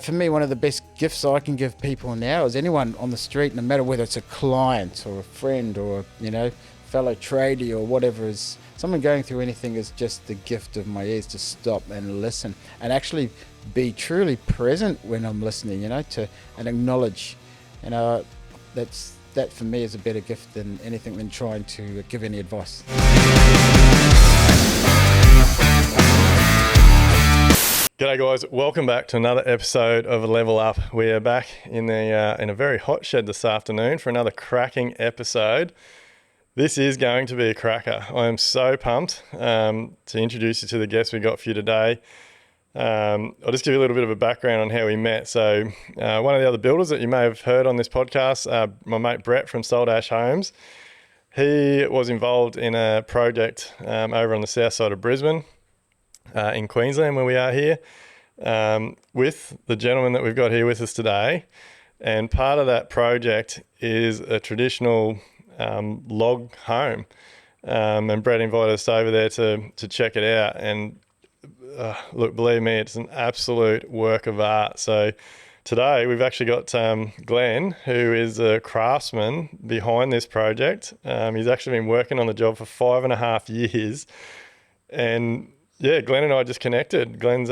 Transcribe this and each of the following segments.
For me, one of the best gifts I can give people now is anyone on the street, no matter whether it's a client or a friend or, fellow tradie or whatever, is someone going through anything, is just the gift of my ears to stop and listen and actually be truly present when I'm listening, and acknowledge, that for me is a better gift than anything than trying to give any advice. G'day guys, welcome back to another episode of Level Up. We are back in a very hot shed this afternoon for another cracking episode. This is going to be a cracker. I am so pumped to introduce you to the guest we got for you today. I'll just give you a little bit of a background on how we met. So one of the other builders that you may have heard on this podcast, my mate Brett from Saldash Homes, he was involved in a project over on the south side of Brisbane, in Queensland, where we are here, with the gentleman that we've got here with us today. And part of that project is a traditional log home. And Brett invited us over there to check it out. And look, believe me, it's an absolute work of art. So today we've actually got Glen, who is a craftsman behind this project. He's actually been working on the job for 5.5 years. And yeah, Glen and I just connected. Glen's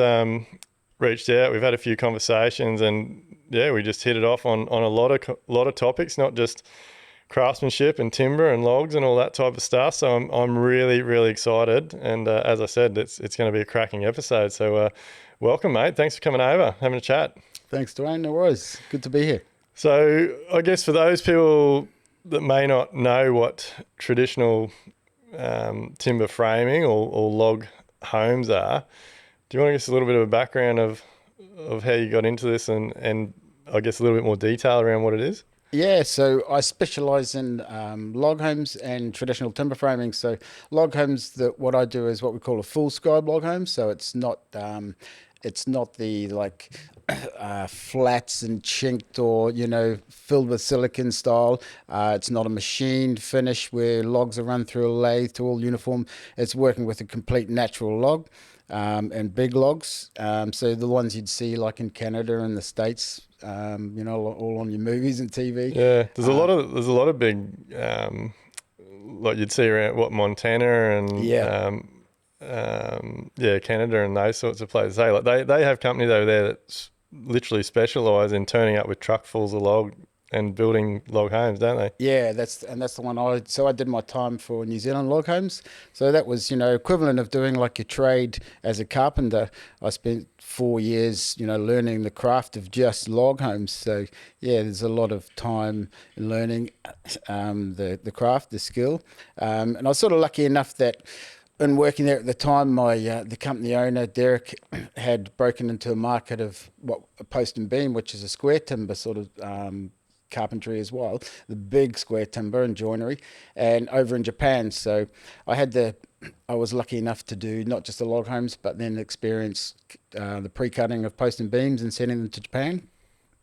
reached out. We've had a few conversations, and yeah, we just hit it off on a lot of topics, not just craftsmanship and timber and logs and all that type of stuff. So I'm really, really excited. And as I said, it's going to be a cracking episode. So welcome, mate. Thanks for coming over, having a chat. Thanks, Duayne. No worries. Good to be here. So I guess for those people that may not know what traditional timber framing or log homes are, do you want to give us a little bit of a background of how you got into this and I guess a little bit more detail around what it is? Yeah, so I specialise in log homes and traditional timber framing. So log homes, what I do is what we call a full scribe log home. So it's not the flats and chinked or filled with silicon style. It's not a machined finish where logs are run through a lathe to all uniform. It's working with a complete natural log and big logs. So the ones you'd see like in Canada and the States, all on your movies and TV. Yeah, there's a lot of big like you'd see around Montana and Canada and those sorts of places. Hey, like they have companies over there that literally specialise in turning up with truckfuls of log and building log homes, don't they? Yeah, that's the one I did my time for New Zealand log homes. So that was, equivalent of doing like your trade as a carpenter. I spent 4 years, learning the craft of just log homes. So yeah, there's a lot of time in learning the craft, the skill. And I was sort of lucky enough that in working there at the time, the company owner, Derek, had broken into a market of a post and beam, which is a square timber sort of carpentry as well, the big square timber and joinery, and over in Japan. So I was lucky enough to do not just the log homes, but then experience the pre-cutting of post and beams and sending them to Japan.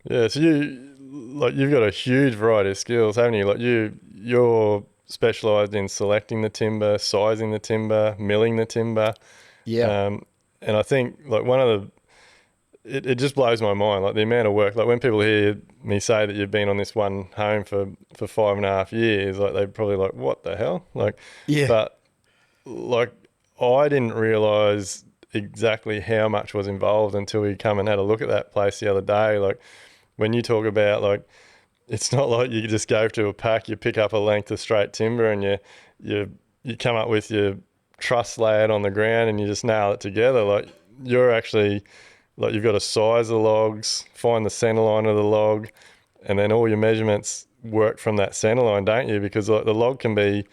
Yeah, so you've got a huge variety of skills, haven't you? Like you're specialised in selecting the timber, sizing the timber, milling the timber. Yeah. And I think like it just blows my mind, like the amount of work. Like when people hear me say that you've been on this one home for 5.5 years, like they're probably like, what the hell? Like, yeah. But like I didn't realise exactly how much was involved until we come and had a look at that place the other day. Like when you talk about like, it's not like you just go to a pack, you pick up a length of straight timber and you come up with your truss layout on the ground and you just nail it together. Like you're actually, like you've got to size the logs, find the centre line of the log, and then all your measurements work from that centre line, don't you? Because like the log can be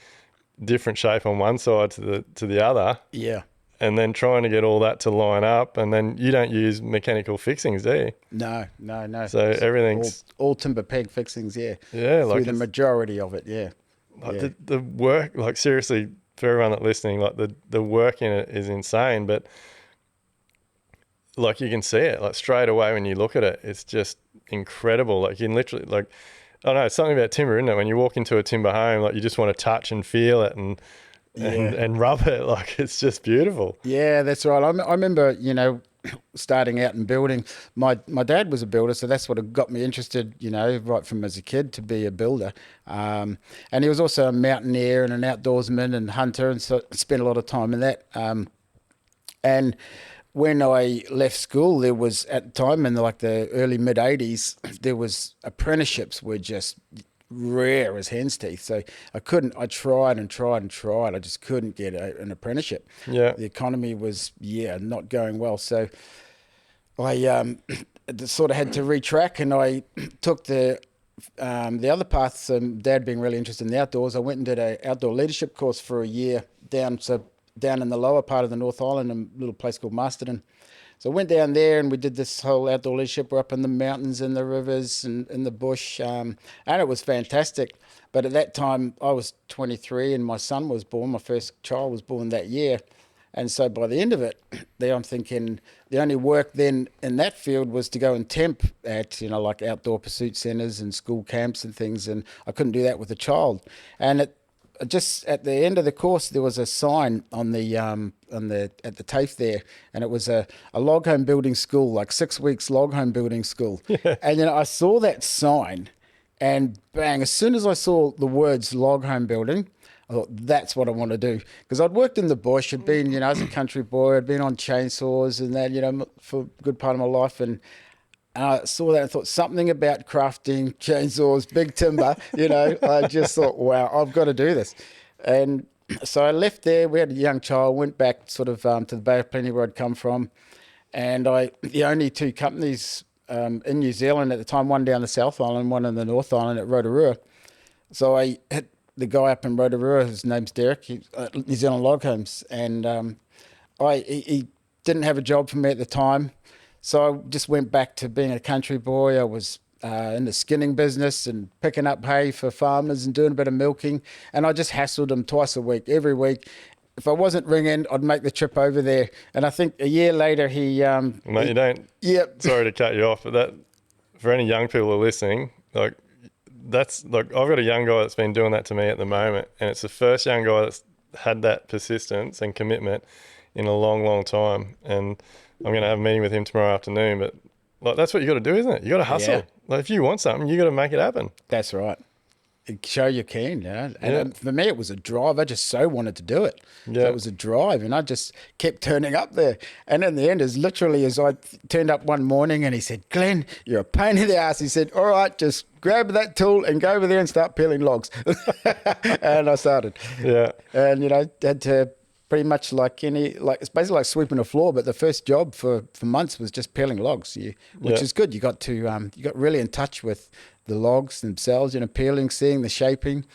different shape on one side to the other. Yeah. And then trying to get all that to line up, and then you don't use mechanical fixings, do you? No. So everything's all timber peg fixings, yeah. Yeah, like the majority of it, yeah. Like the work, like seriously, for everyone that's listening, like the work in it is insane, but like you can see it like straight away when you look at it. It's just incredible. Like you can literally I don't know, it's something about timber, isn't it? When you walk into a timber home, like you just want to touch and feel it and rub it. Like it's just beautiful. Yeah, that's right. I remember, starting out in building. My dad was a builder, so that's what got me interested, right from as a kid to be a builder. And he was also a mountaineer and an outdoorsman and hunter, and so spent a lot of time in that. And when I left school, there was at the time in like the early mid '80s, there was apprenticeships were just rare as hen's teeth. So I couldn't. I tried and tried and tried. I just couldn't get an apprenticeship. Yeah. The economy was not going well. So I sort of had to retrack, and I took the other path. So Dad being really interested in the outdoors, I went and did an outdoor leadership course for a year down in the lower part of the North Island, in a little place called Masterton. So I went down there and we did this whole outdoor leadership. We're up in the mountains and the rivers and in the bush, and it was fantastic. But at that time, I was 23 and my son was born. My first child was born that year. And so by the end of it, I'm thinking the only work then in that field was to go and temp at, like outdoor pursuit centres and school camps and things. And I couldn't do that with a child. And just at the end of the course, there was a sign on the at the TAFE there, and it was a log home building school, like 6 weeks log home building school. Yeah. And I saw that sign, and bang! As soon as I saw the words log home building, I thought that's what I want to do, because I'd worked in the bush, I'd been as a country boy, I'd been on chainsaws and that for a good part of my life, and I saw that and thought something about crafting, chainsaws, big timber, I just thought, wow, I've got to do this. And so I left there. We had a young child, went back sort of to the Bay of Plenty where I'd come from. And the only two companies in New Zealand at the time, one down the South Island, one in the North Island at Rotorua. So I hit the guy up in Rotorua, his name's Derek, he's New Zealand Log Homes. And he didn't have a job for me at the time. So I just went back to being a country boy. I was in the skinning business and picking up hay for farmers and doing a bit of milking. And I just hassled him twice a week, every week. If I wasn't ringing, I'd make the trip over there. And I think a year later, Mate, you don't... Yep. Sorry to cut you off, but that, for any young people who are listening, I've got a young guy that's been doing that to me at the moment. And it's the first young guy that's had that persistence and commitment in a long, long time. And I'm going to have a meeting with him tomorrow afternoon, but that's what you got to do, isn't it? You got to hustle. Yeah. Like if you want something, you got to make it happen. That's right. Show you can, And for me, it was a drive. I just so wanted to do it. Yeah. So it was a drive, and I just kept turning up there. And in the end, as literally as I turned up one morning, and he said, "Glenn, you're a pain in the ass." He said, "All right, just grab that tool and go over there and start peeling logs." And I started. Yeah. And had to. Pretty much it's basically like sweeping a floor, but the first job for months was just peeling logs, which is good. You got really in touch with the logs themselves, peeling, seeing the shaping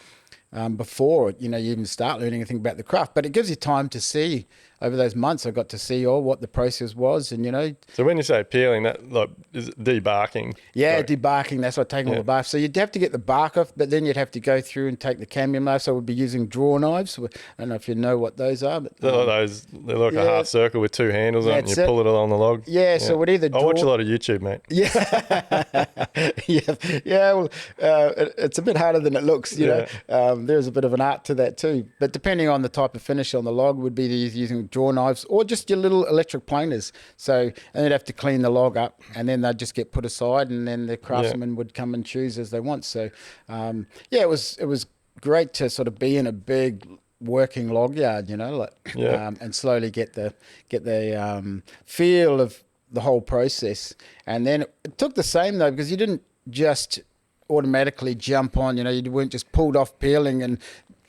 before you even start learning anything about the craft. But it gives you time to see. Over those months, I got to see what the process was, and So when you say peeling, that is it debarking? Yeah, debarking. That's like taking all the bark. So you'd have to get the bark off, but then you'd have to go through and take the cambium off. So we'd be using draw knives. I don't know if you know what those are, but they're like a half circle with two handles on it, and you pull it along the log. Yeah, so we'd either. I watch a lot of YouTube, mate. Yeah, yeah. Well, it's a bit harder than it looks. There's a bit of an art to that too. But depending on the type of finish on the log, would be using draw knives or just your little electric planers. So, and you'd have to clean the log up, and then they'd just get put aside, and then the craftsman would come and choose as they want. So, it was great to sort of be in a big working log yard, and slowly get the feel of the whole process. And then it took the same though, because you didn't just automatically jump on, you weren't just pulled off peeling and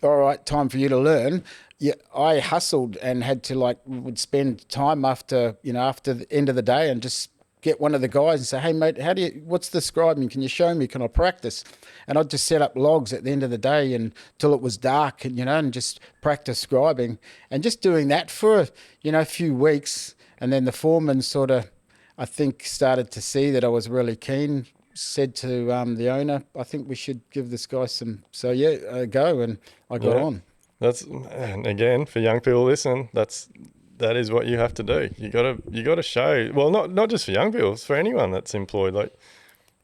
all right, time for you to learn. Yeah, I hustled and had to would spend time after the end of the day and just get one of the guys and say, "Hey mate, what's the scribing? Can you show me? Can I practice?" And I'd just set up logs at the end of the day until it was dark, and just practice scribing, and just doing that for a few weeks. And then the foreman sort of, I think, started to see that I was really keen. Said to the owner, "I think we should give this guy some." So go, and I got on. And again, for young people listening, that is what you have to do. You got to show. Well, not just for young people, it's for anyone that's employed. Like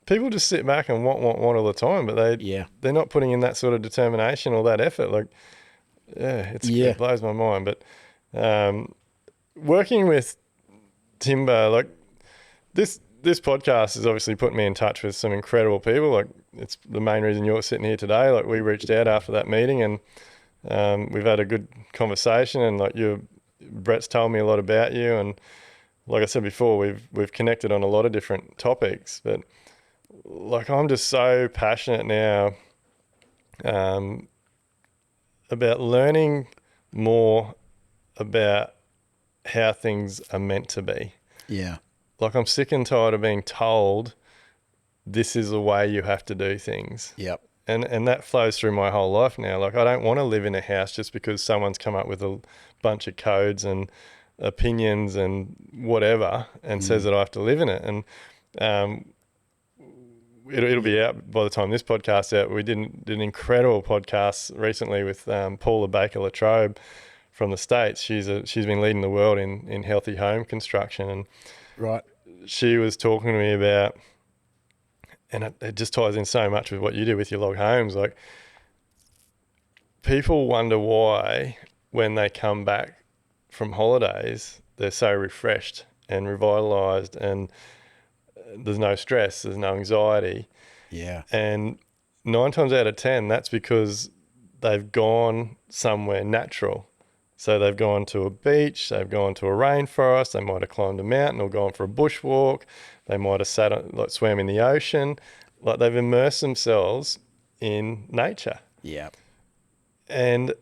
people just sit back and want all the time, but they're not putting in that sort of determination or that effort. It blows my mind. But working with timber, like this podcast has obviously put me in touch with some incredible people. Like it's the main reason you're sitting here today. Like we reached out after that meeting and we've had a good conversation, and like Brett's told me a lot about you, and like I said before, we've connected on a lot of different topics. But like I'm just so passionate now about learning more about how things are meant to be. Yeah. Like I'm sick and tired of being told this is the way you have to do things. Yep. And that flows through my whole life now. Like I don't want to live in a house just because someone's come up with a bunch of codes and opinions and whatever and says that I have to live in it. And it'll be out by the time this podcast's out. We did an incredible podcast recently with Paula Baker-Latrobe from the States. She's been leading the world in healthy home construction, and Right. she was talking to me about, and it just ties in so much with what you do with your log homes. Like people wonder why when they come back from holidays, they're so refreshed and revitalized, and there's no stress, there's no anxiety. Yeah. And 9 times out of 10, that's because they've gone somewhere natural. So they've gone to a beach, they've gone to a rainforest, they might have climbed a mountain or gone for a bushwalk, they might have swam in the ocean. Like they've immersed themselves in nature. Yeah. And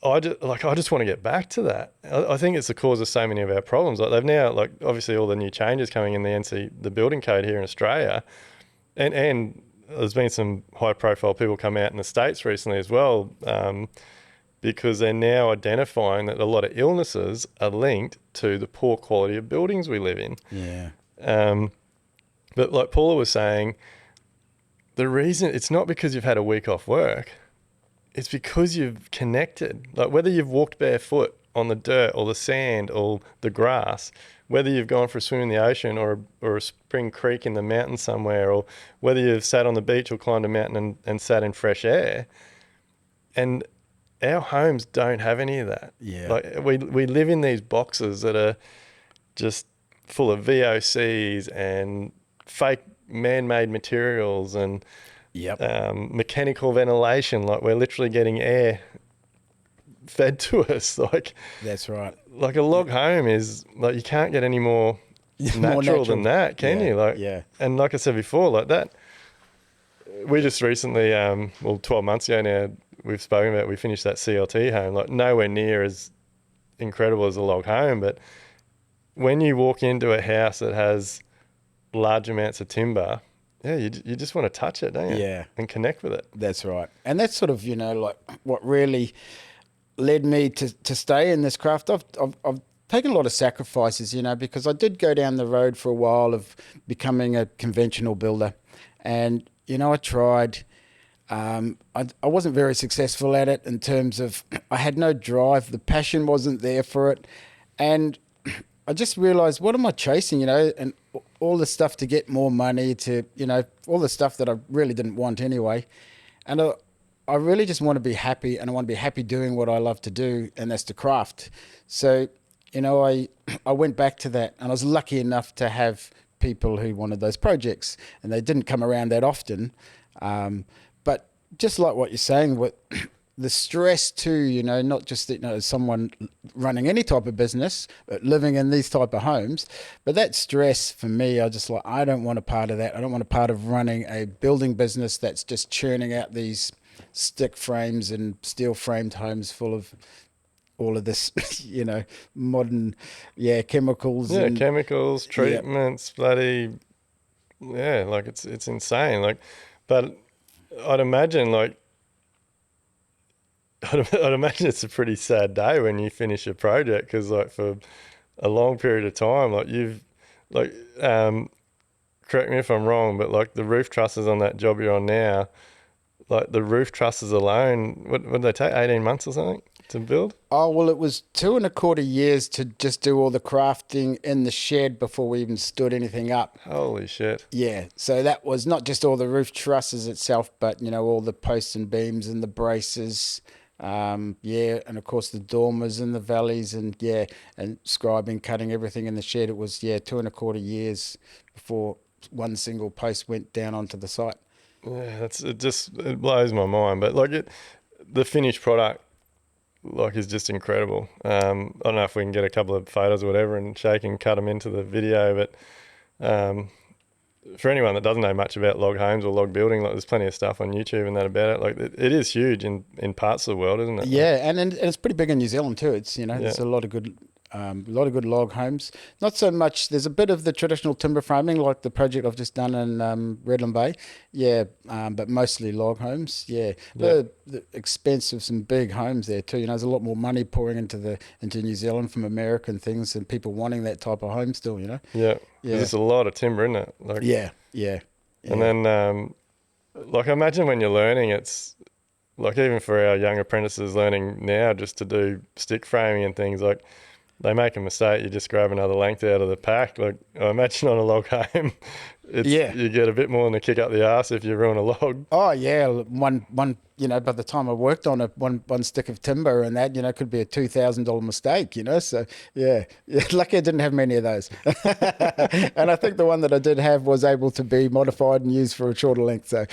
I just want to get back to that. I think it's the cause of so many of our problems. Like they've now, like obviously all the new changes coming in the building code here in Australia, and there's been some high profile people come out in the States recently as well, because they're now identifying that a lot of illnesses are linked to the poor quality of buildings we live in. Yeah. But like Paula was saying, the reason it's not because you've had a week off work. It's because you've connected. Like whether you've walked barefoot on the dirt or the sand or the grass, whether you've gone for a swim in the ocean or a spring creek in the mountains somewhere, or whether you've sat on the beach or climbed a mountain and sat in fresh air. And our homes don't have any of that. Yeah. Like we live in these boxes that are just full of VOCs and fake man-made materials and Yep. mechanical ventilation. Like we're literally getting air fed to us. Like That's right. like a log home is like you can't get any more natural than that, can you? Like yeah. And like I said before, like that. We just recently, 12 months ago now, we've spoken about. We finished that CLT home. Like nowhere near as incredible as a log home, but when you walk into a house that has large amounts of timber, yeah, you just want to touch it, don't you? Yeah. And connect with it. That's right. And that's sort of, like what really led me to stay in this craft. I've taken a lot of sacrifices, because I did go down the road for a while of becoming a conventional builder. And, I tried. I wasn't very successful at it in terms of I had no drive. The passion wasn't there for it. And I just realized, what am I chasing, and all the stuff to get more money, to, all the stuff that I really didn't want anyway. And I really just want to be happy, and I want to be happy doing what I love to do, and that's the craft. So, I went back to that, and I was lucky enough to have people who wanted those projects, and they didn't come around that often. But just like what you're saying, with the stress too, not just that, as someone running any type of business, but living in these type of homes, but that stress for me, I don't want a part of that. I don't want a part of running a building business that's just churning out these stick frames and steel framed homes full of all of this, modern, chemicals. Yeah, chemicals, treatments, bloody, like it's insane. Like, but I'd imagine it's a pretty sad day when you finish a project, because like for a long period of time, like you've correct me if I'm wrong, but like the roof trusses on that job you're on now, like the roof trusses alone, what did they take, 18 months or something to build? Oh, well, it was 2.25 years to just do all the crafting in the shed before we even stood anything up. Holy shit. Yeah, so that was not just all the roof trusses itself, but, all the posts and beams and the braces, Yeah, and of course the dormers in the valleys, and yeah, and scribing, cutting everything in the shed. It was 2.25 years before one single post went down onto the site. Yeah, it blows my mind. But like the finished product like is just incredible. I don't know if we can get a couple of photos or whatever and Shay can cut them into the video, but um, for anyone that doesn't know much about log homes or log building, like there's plenty of stuff on YouTube and that about it. Like it is huge in parts of the world, isn't it? Yeah, and it's pretty big in New Zealand too. It's Yeah. there's a lot of good log homes. Not so much. There's a bit of the traditional timber framing, like the project I've just done in Redland Bay. Yeah, but mostly log homes. Yeah, Yeah. the expense of some big homes there too. There's a lot more money pouring into New Zealand from America and things, and people wanting that type of home still. Yeah. Yeah, There's just a lot of timber, isn't it? Like, yeah. and then, like, I imagine when you're learning, it's like even for our young apprentices learning now just to do stick framing and things, like they make a mistake, you just grab another length out of the pack. Like, I imagine on a log home, you get a bit more than a kick up the arse if you ruin a log. Oh yeah, one. By the time I worked on one stick of timber and that, could be a $2,000 mistake. So yeah, lucky I didn't have many of those. And I think the one that I did have was able to be modified and used for a shorter length. So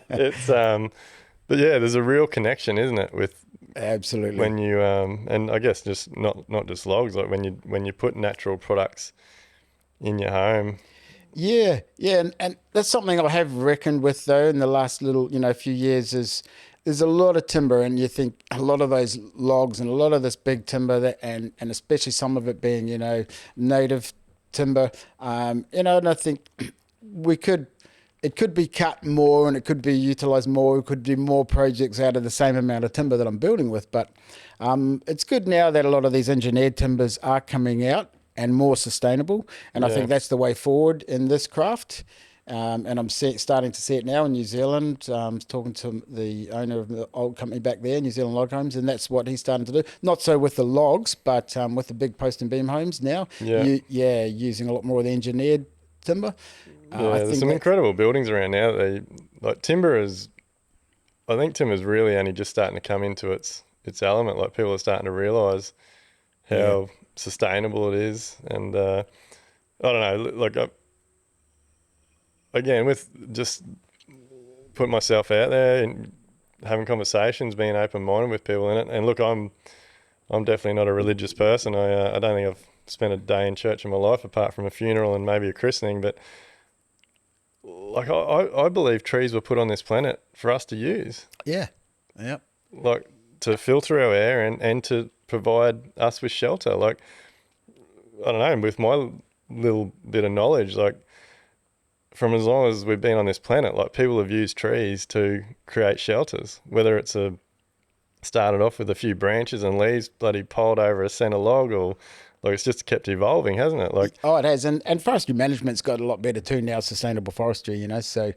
It's but yeah, there's a real connection, isn't it, with absolutely when you and I guess just not just logs, like when you put natural products in your home. Yeah, and that's something I have reckoned with though in the last few years is there's a lot of timber, and you think a lot of those logs and a lot of this big timber and especially some of it being native timber, and I think we could. It could be cut more and it could be utilised more. We could do more projects out of the same amount of timber that I'm building with. But it's good now that a lot of these engineered timbers are coming out and more sustainable. And I think that's the way forward in this craft. And I'm starting to see it now in New Zealand. Talking to the owner of the old company back there, New Zealand Log Homes, and that's what he's starting to do. Not so with the logs, but with the big post and beam homes now. Using a lot more of the engineered timber. There's some incredible buildings around now. Timber is, I think timber is really only just starting to come into its element. Like people are starting to realise how sustainable it is, and I don't know. Like again, with just putting myself out there and having conversations, being open minded with people in it. And look, I'm definitely not a religious person. I don't think I've spent a day in church in my life apart from a funeral and maybe a christening, but like I believe trees were put on this planet for us to use. Yeah. Yep. Like to filter our air and to provide us with shelter. Like, I don't know, with my little bit of knowledge, like from as long as we've been on this planet, like people have used trees to create shelters, whether it's started off with a few branches and leaves bloody piled over a centre log, or like it's just kept evolving, hasn't it? Like, oh, it has, and forestry management's got a lot better too now. Sustainable forestry, so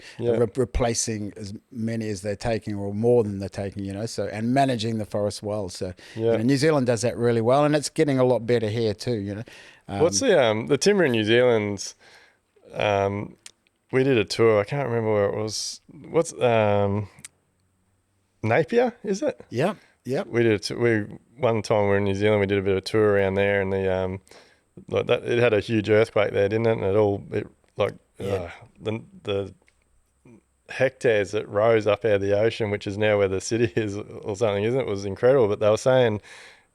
replacing as many as they're taking or more than they're taking, so and managing the forest well. So New Zealand does that really well, and it's getting a lot better here too. What's the timber in New Zealand's? We did a tour. I can't remember where it was. What's Napier? Is it? Yeah. Yeah, we did. One time we were in New Zealand. We did a bit of a tour around there, and it had a huge earthquake there, didn't it? And the hectares that rose up out of the ocean, which is now where the city is or something, isn't it? Was incredible. But they were saying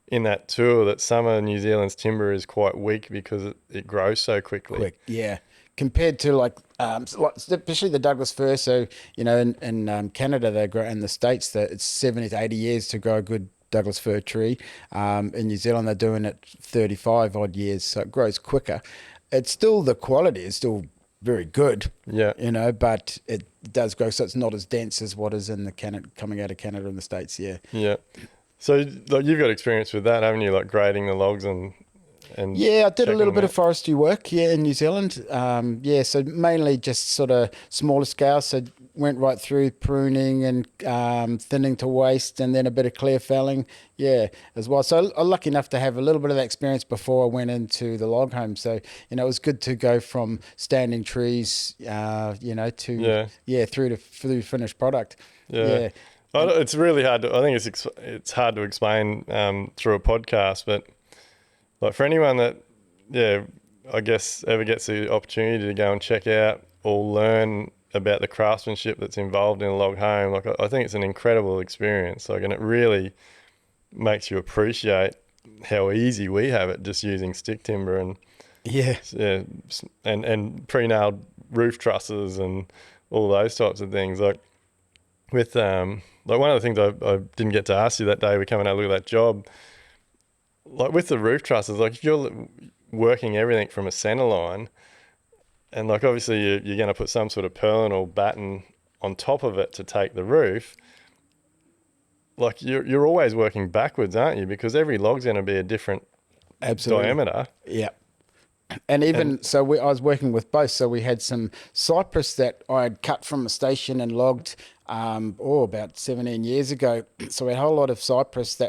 in that tour that some of New Zealand's timber is quite weak because it grows so quickly. Yeah. Compared to especially the Douglas fir. So, in Canada, they grow, in the States, that it's 70 to 80 years to grow a good Douglas fir tree. In New Zealand, they're doing it 35 odd years. So it grows quicker. It's still, the quality is still very good. Yeah. But it does grow. So it's not as dense as what is in coming out of Canada and the States. Yeah. Yeah. So you've got experience with that, haven't you? Like grading the logs and I did a little bit of forestry work, in New Zealand. So mainly just sort of smaller scale. So went right through pruning and thinning to waste, and then a bit of clear felling, as well. So I'm lucky enough to have a little bit of that experience before I went into the log home. So it was good to go from standing trees, to through finished product. Yeah. It's really hard to, I think it's hard to explain through a podcast, but like for anyone that, yeah, I guess ever gets the opportunity to go and check out or learn about the craftsmanship that's involved in a log home, like I think it's an incredible experience. Like, and it really makes you appreciate how easy we have it just using stick timber and Yeah. and pre-nailed roof trusses and all those types of things. Like with like one of the things I didn't get to ask you that day we come and had a look at that job. Like with the roof trusses, like if you're working everything from a center line, and like obviously you're going to put some sort of purlin or batten on top of it to take the roof. Like you're always working backwards, aren't you? Because every log's going to be a different diameter. Yeah. And I was working with both. So we had some cypress that I had cut from a station and logged about 17 years ago. So we had a whole lot of cypress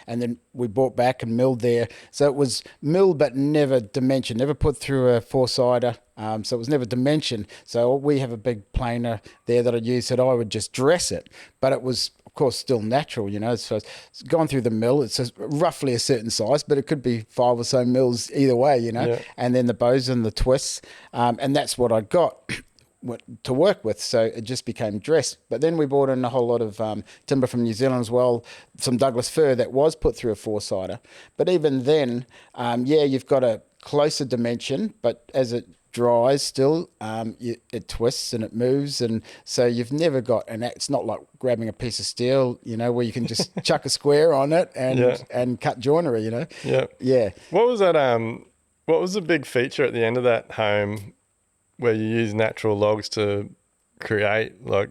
and then we brought back and milled there. So it was milled but never dimensioned, never put through a four-sider. So it was never dimensioned. So we have a big planer there that I use that I would just dress it. But it was, of course, still natural, So it's gone through the mill. It's roughly a certain size, but it could be 5 or so mills either way, Yeah. And then the bows and the twists. And that's what I got to work with. So it just became dressed. But then we brought in a whole lot of timber from New Zealand as well, some Douglas fir that was put through a four-sider. But even then, you've got a closer dimension, but as it dries still, it twists and it moves, and so you've never got it's not like grabbing a piece of steel, where you can just chuck a square on it and cut joinery, Yeah. What was that? What was the big feature at the end of that home where you use natural logs to create like?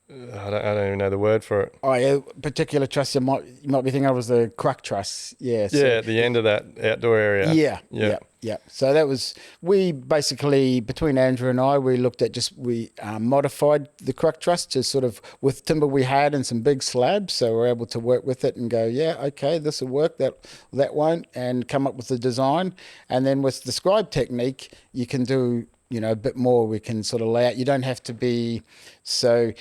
I don't even know the word for it. Oh yeah, particular truss. You might be thinking of was the cruck truss. Yeah. So, at the end of that outdoor area. Yeah. So that was, we basically, between Andrew and I, we looked at we modified the cruck truss to sort of, with timber we had and some big slabs, so we're able to work with it and go, yeah, okay, this will work, that won't, and come up with the design. And then with the scribe technique, you can do, a bit more. We can sort of lay out. You don't have to be so...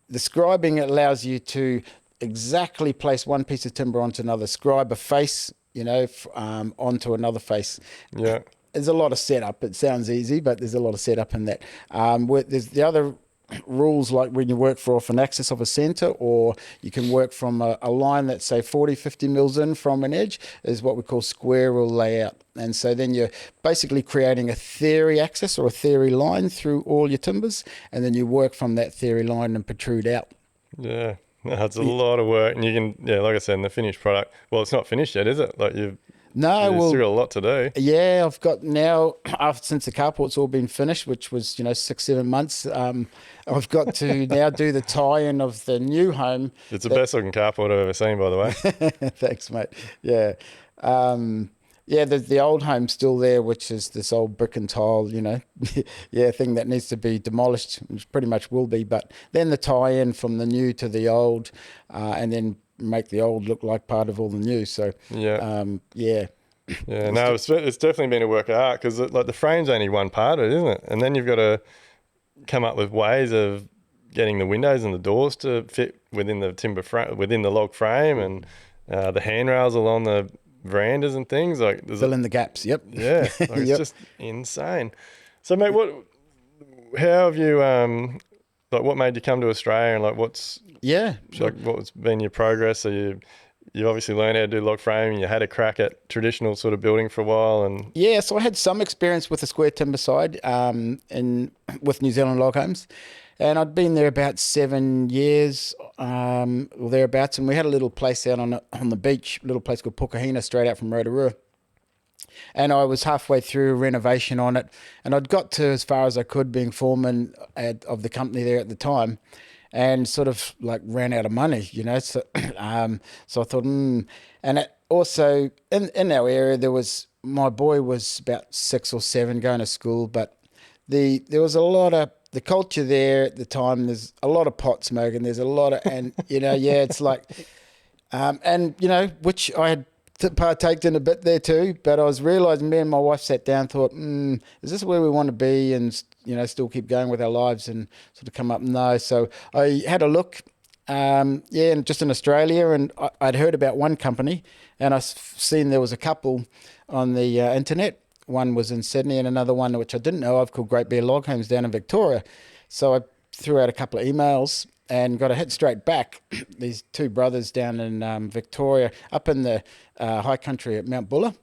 The scribing allows you to exactly place one piece of timber onto another, scribe a face, onto another face. Yeah. There's a lot of setup. It sounds easy, but there's a lot of setup in that. There's the other rules, like when you work off an axis of a center, or you can work from a line that's say 40, 50 mils in from an edge, is what we call square rule layout. And so then you're basically creating a theory axis or a theory line through all your timbers, and then you work from that theory line and protrude out. Yeah, that's a lot of work, and you can, like I said, in the finished product. Well, it's not finished yet, is it? Like you've still got a lot to do. Yeah, I've got now, since the carport's all been finished, which was 6-7 months. I've got to now do the tie-in of the new home. It's the best looking carport I've ever seen, by the way. Thanks, mate. Yeah. The old home's still there, which is this old brick and tile, thing that needs to be demolished, which pretty much will be. But then the tie-in from the new to the old, and then make the old look like part of all the new. So, no, it's definitely been a work of art, because like the frame's only one part of it, isn't it? And then you've got to come up with ways of getting the windows and the doors to fit within the timber frame, within the log frame, and the handrails along the verandas and things. Like fill in the gaps. Yep. Yeah, it's just insane. So, mate, how have you what made you come to Australia, and like what's what's been your progress? So you obviously learned how to do log framing. You had a crack at traditional sort of building for a while, and so I had some experience with the square timber side with New Zealand log homes, and I'd been there about 7 years or thereabouts, and we had a little place out on the beach, a little place called Pukahina, straight out from Rotorua. And I was halfway through a renovation on it, and I'd got to as far as I could, being foreman of the company there at the time, and sort of like ran out of money, So, so I thought, and it also in our area my boy was about 6 or 7 going to school, but there was a lot of the culture there at the time. There's a lot of pot smoking. There's a lot of, and it's like, which I had partaked in a bit there too, but I was realising, me and my wife sat down, thought, is this where we want to be, and still keep going with our lives, and sort of come up, no. So I had a look, Yeah, and just in Australia, and I'd heard about one company, and seen there was a couple on the internet. One was in Sydney, and another one which I didn't know of called Great Bear Log Homes down in Victoria. So I threw out a couple of emails and got a hit straight back. These two brothers down in Victoria, up in the high country at Mount Buller.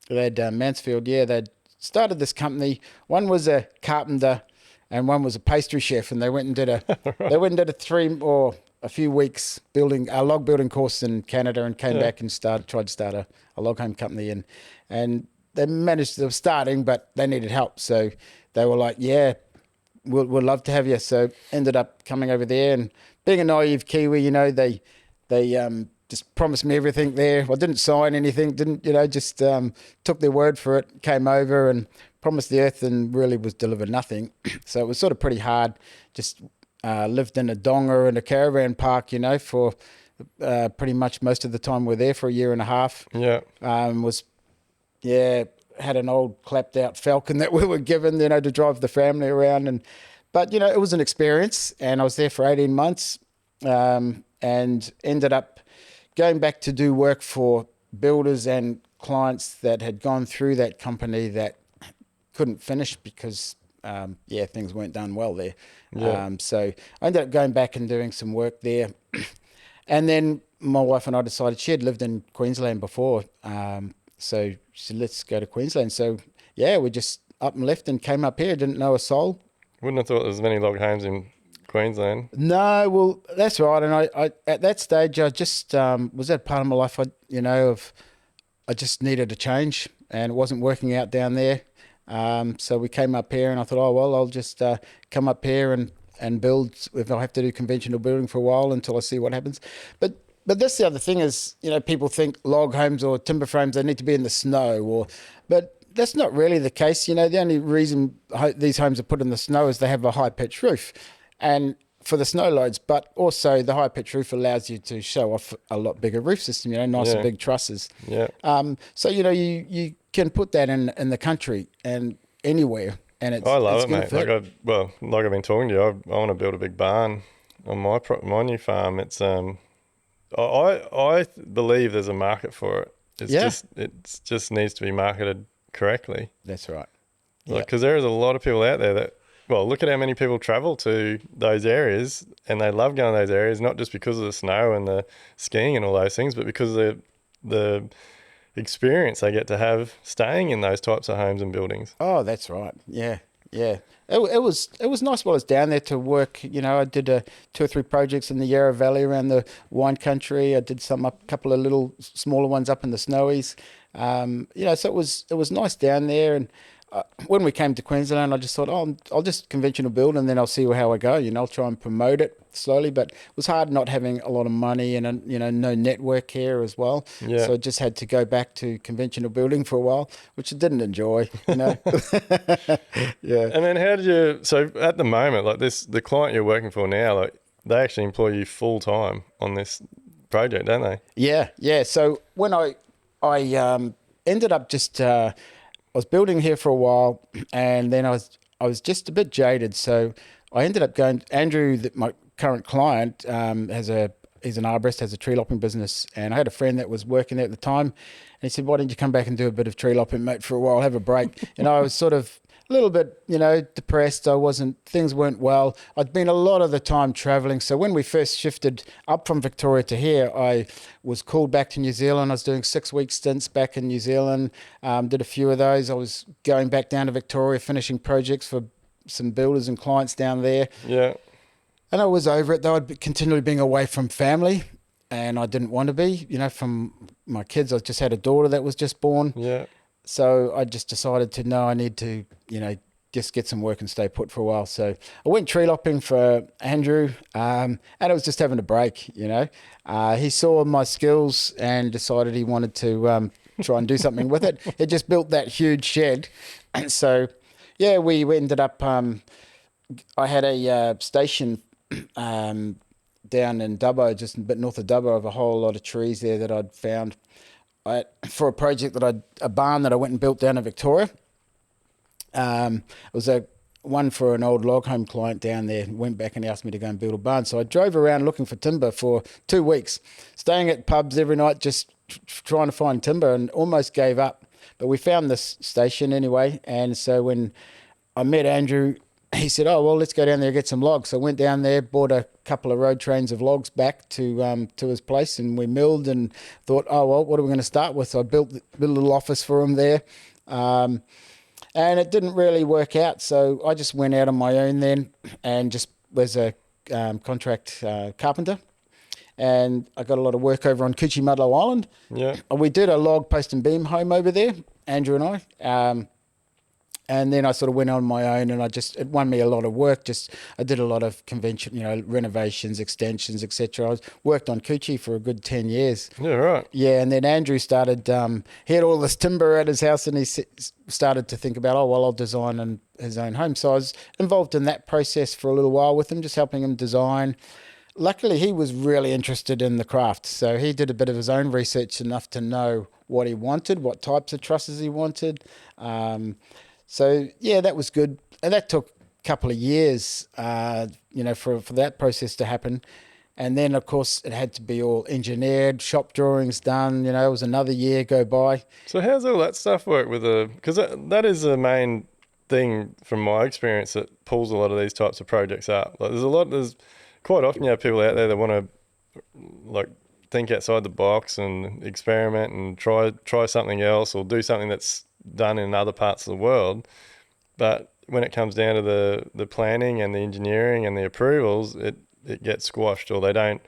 They'd Mansfield, yeah, they'd started this company. One was a carpenter, and one was a pastry chef, and they went and did a they went and did a 3 or a few weeks building a log building course in Canada, and came back and tried to start a log home company, and they managed. They were starting, but they needed help, so they were like, "Yeah, we'd love to have you." So ended up coming over there, and being a naive Kiwi, they just promised me everything there. I didn't sign anything, just took their word for it, came over and promised the earth, and really was delivered nothing. So it was sort of pretty hard. Just lived in a donga in a caravan park, for pretty much most of the time we're there for a year and a half. Had an old clapped out Falcon that we were given, to drive the family around. But it was an experience, and I was there for 18 months and ended up going back to do work for builders and clients that had gone through that company that couldn't finish because, things weren't done well there. So I ended up going back and doing some work there. And then my wife and I decided, she had lived in Queensland before. So she said, let's go to Queensland. So, we just up and left and came up here. Didn't know a soul. Wouldn't have thought there was many log homes in Queensland. No, well, that's right. And I at that stage, I just was at a part of my life, I just needed a change, and it wasn't working out down there. So we came up here, and I thought, oh, well, I'll just come up here and build, if I have to do conventional building for a while until I see what happens. But that's the other thing is, people think log homes or timber frames, they need to be in the snow, but that's not really the case. The only reason these homes are put in the snow is they have a high pitch roof, and for the snow loads, but also the high pitch roof allows you to show off a lot bigger roof system, nicer big trusses. So, you can put that in the country and anywhere. And I love it, mate. Like I've been talking to you, I want to build a big barn on my new farm. It's I believe there's a market for it. It just needs to be marketed correctly. That's right. Because there is a lot of people out there that, look at how many people travel to those areas, and they love going to those areas, not just because of the snow and the skiing and all those things, but because of the experience they get to have staying in those types of homes and buildings. Oh, that's right. Yeah. It was nice while I was down there to work. I did 2 or 3 projects in the Yarra Valley around the wine country. I did a couple of little smaller ones up in the Snowies. So it was nice down there. And when we came to Queensland, I just thought, I'll just conventional build, and then I'll see how I go. I'll try and promote it slowly. But it was hard not having a lot of money and no network here as well. So I just had to go back to conventional building for a while, which I didn't enjoy. Yeah. And then how did you? So at the moment, like the client you're working for now, like they actually employ you full time on this project, don't they? Yeah. So when I ended up just. I was building here for a while, and then I was just a bit jaded. So I ended up going. Andrew, my current client, he's an arborist, has a tree lopping business, and I had a friend that was working there at the time, and he said, "Why don't you come back and do a bit of tree lopping, mate, for a while? Have a break." And I was sort of a little bit, depressed. Things weren't well. I'd been a lot of the time traveling. So when we first shifted up from Victoria to here, I was called back to New Zealand. I was doing 6-week stints back in New Zealand. Did a few of those. I was going back down to Victoria, finishing projects for some builders and clients down there. Yeah. And I was over it, though. I'd be continually being away from family, and I didn't want to be, from my kids. I just had a daughter that was just born. Yeah. So I just decided I need to, just get some work and stay put for a while. So I went tree lopping for Andrew, and I was just having a break, He saw my skills and decided he wanted to try and do something with it. He just built that huge shed. And so, we ended up, I had a station down in Dubbo, just a bit north of Dubbo, of a whole lot of trees there that I'd found. For a project a barn that I went and built down in Victoria. It was a one for an old log home client down there. Went back and asked me to go and build a barn. So I drove around looking for timber for 2 weeks, staying at pubs every night, just trying to find timber, and almost gave up. But we found this station anyway. And so when I met Andrew, he said, "Oh, well, let's go down there and get some logs." So I went down there, bought a couple of road trains of logs back to his place, and we milled and thought, "Oh, well, what are we going to start with?" So I built a little office for him there. And it didn't really work out. So I just went out on my own then and just was a contract carpenter. And I got a lot of work over on Coochie-Mudlow Island. Yeah. We did a log post and beam home over there, Andrew and I. And then I sort of went on my own, and it won me a lot of work. I did a lot of renovations, extensions, etc. I worked on Coochie for a good 10 years. Yeah, right. Yeah, and then Andrew started, he had all this timber at his house, and he started to think about, oh, well, I'll design his own home. So I was involved in that process for a little while with him, just helping him design. Luckily, he was really interested in the craft. So he did a bit of his own research enough to know what he wanted, what types of trusses he wanted. So, yeah, that was good. And that took a couple of years, for that process to happen. And then, of course, it had to be all engineered, shop drawings done. It was another year go by. So how's all that stuff work with because that is the main thing from my experience that pulls a lot of these types of projects up. Like there's quite often you have people out there that want to like think outside the box and experiment and try something else or do something that's done in other parts of the world. But when it comes down to the planning and the engineering and the approvals, it gets squashed, or they don't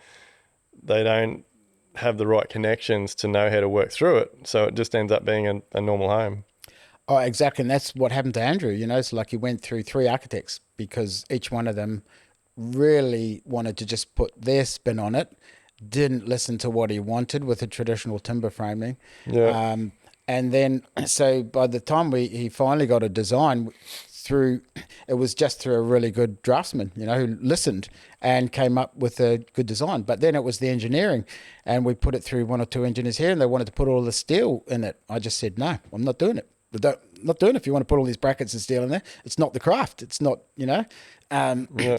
have the right connections to know how to work through it. So it just ends up being a normal home. Oh, exactly. And that's what happened to Andrew. It's like he went through 3 architects because each one of them really wanted to just put their spin on it, didn't listen to what he wanted with the traditional timber framing. Yeah. And then, so by the time he finally got a design it was just through a really good draftsman, who listened and came up with a good design. But then it was the engineering, and we put it through 1 or 2 engineers here, and they wanted to put all the steel in it. I just said, no, I'm not doing it. Not doing it. If you want to put all these brackets and steel in there, it's not the craft. It's not,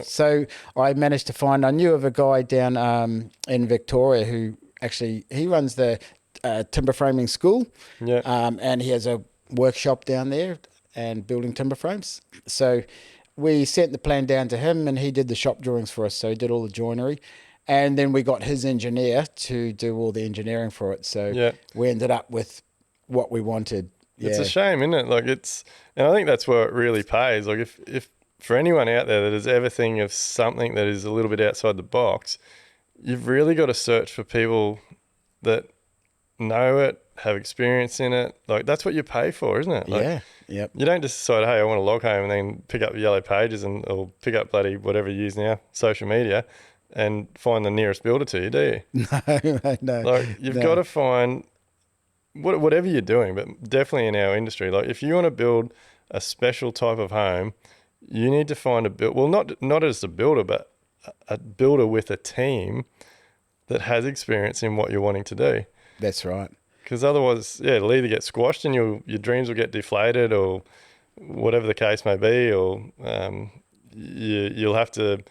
So I managed to I knew of a guy down in Victoria who actually, he runs the timber framing school. Yeah. And he has a workshop down there and building timber frames. So we sent the plan down to him, and he did the shop drawings for us. So he did all the joinery. And then we got his engineer to do all the engineering for it. So we ended up with what we wanted. Yeah. It's a shame, isn't it? And I think that's where it really pays. Like if for anyone out there that is ever thinking of something that is a little bit outside the box, you've really got to search for people that know it, have experience in it. Like that's what you pay for, isn't it? Yeah. Yep. You don't just decide, hey, I want a log home, and then pick up the yellow pages or pick up bloody whatever you use now, social media, and find the nearest builder to you, do you? No. Like you've got to find whatever you're doing, but definitely in our industry. Like if you want to build a special type of home, you need to find not as a builder, but a builder with a team that has experience in what you're wanting to do. That's right. Because otherwise, it'll either get squashed and your dreams will get deflated, or whatever the case may be, or you'll have to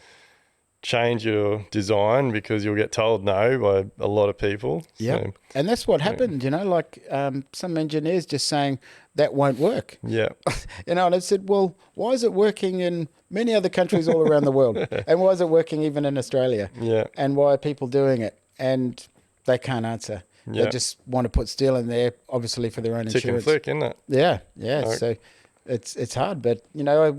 change your design because you'll get told no by a lot of people. Yeah, so, and that's what happened. Some engineers just saying that won't work. Yeah, and I said, well, why is it working in many other countries all around the world, and why is it working even in Australia? Yeah, and why are people doing it? And they can't answer. They just want to put steel in there, obviously for their own tick insurance. And flick, isn't it? Yeah. Right. So it's hard, but I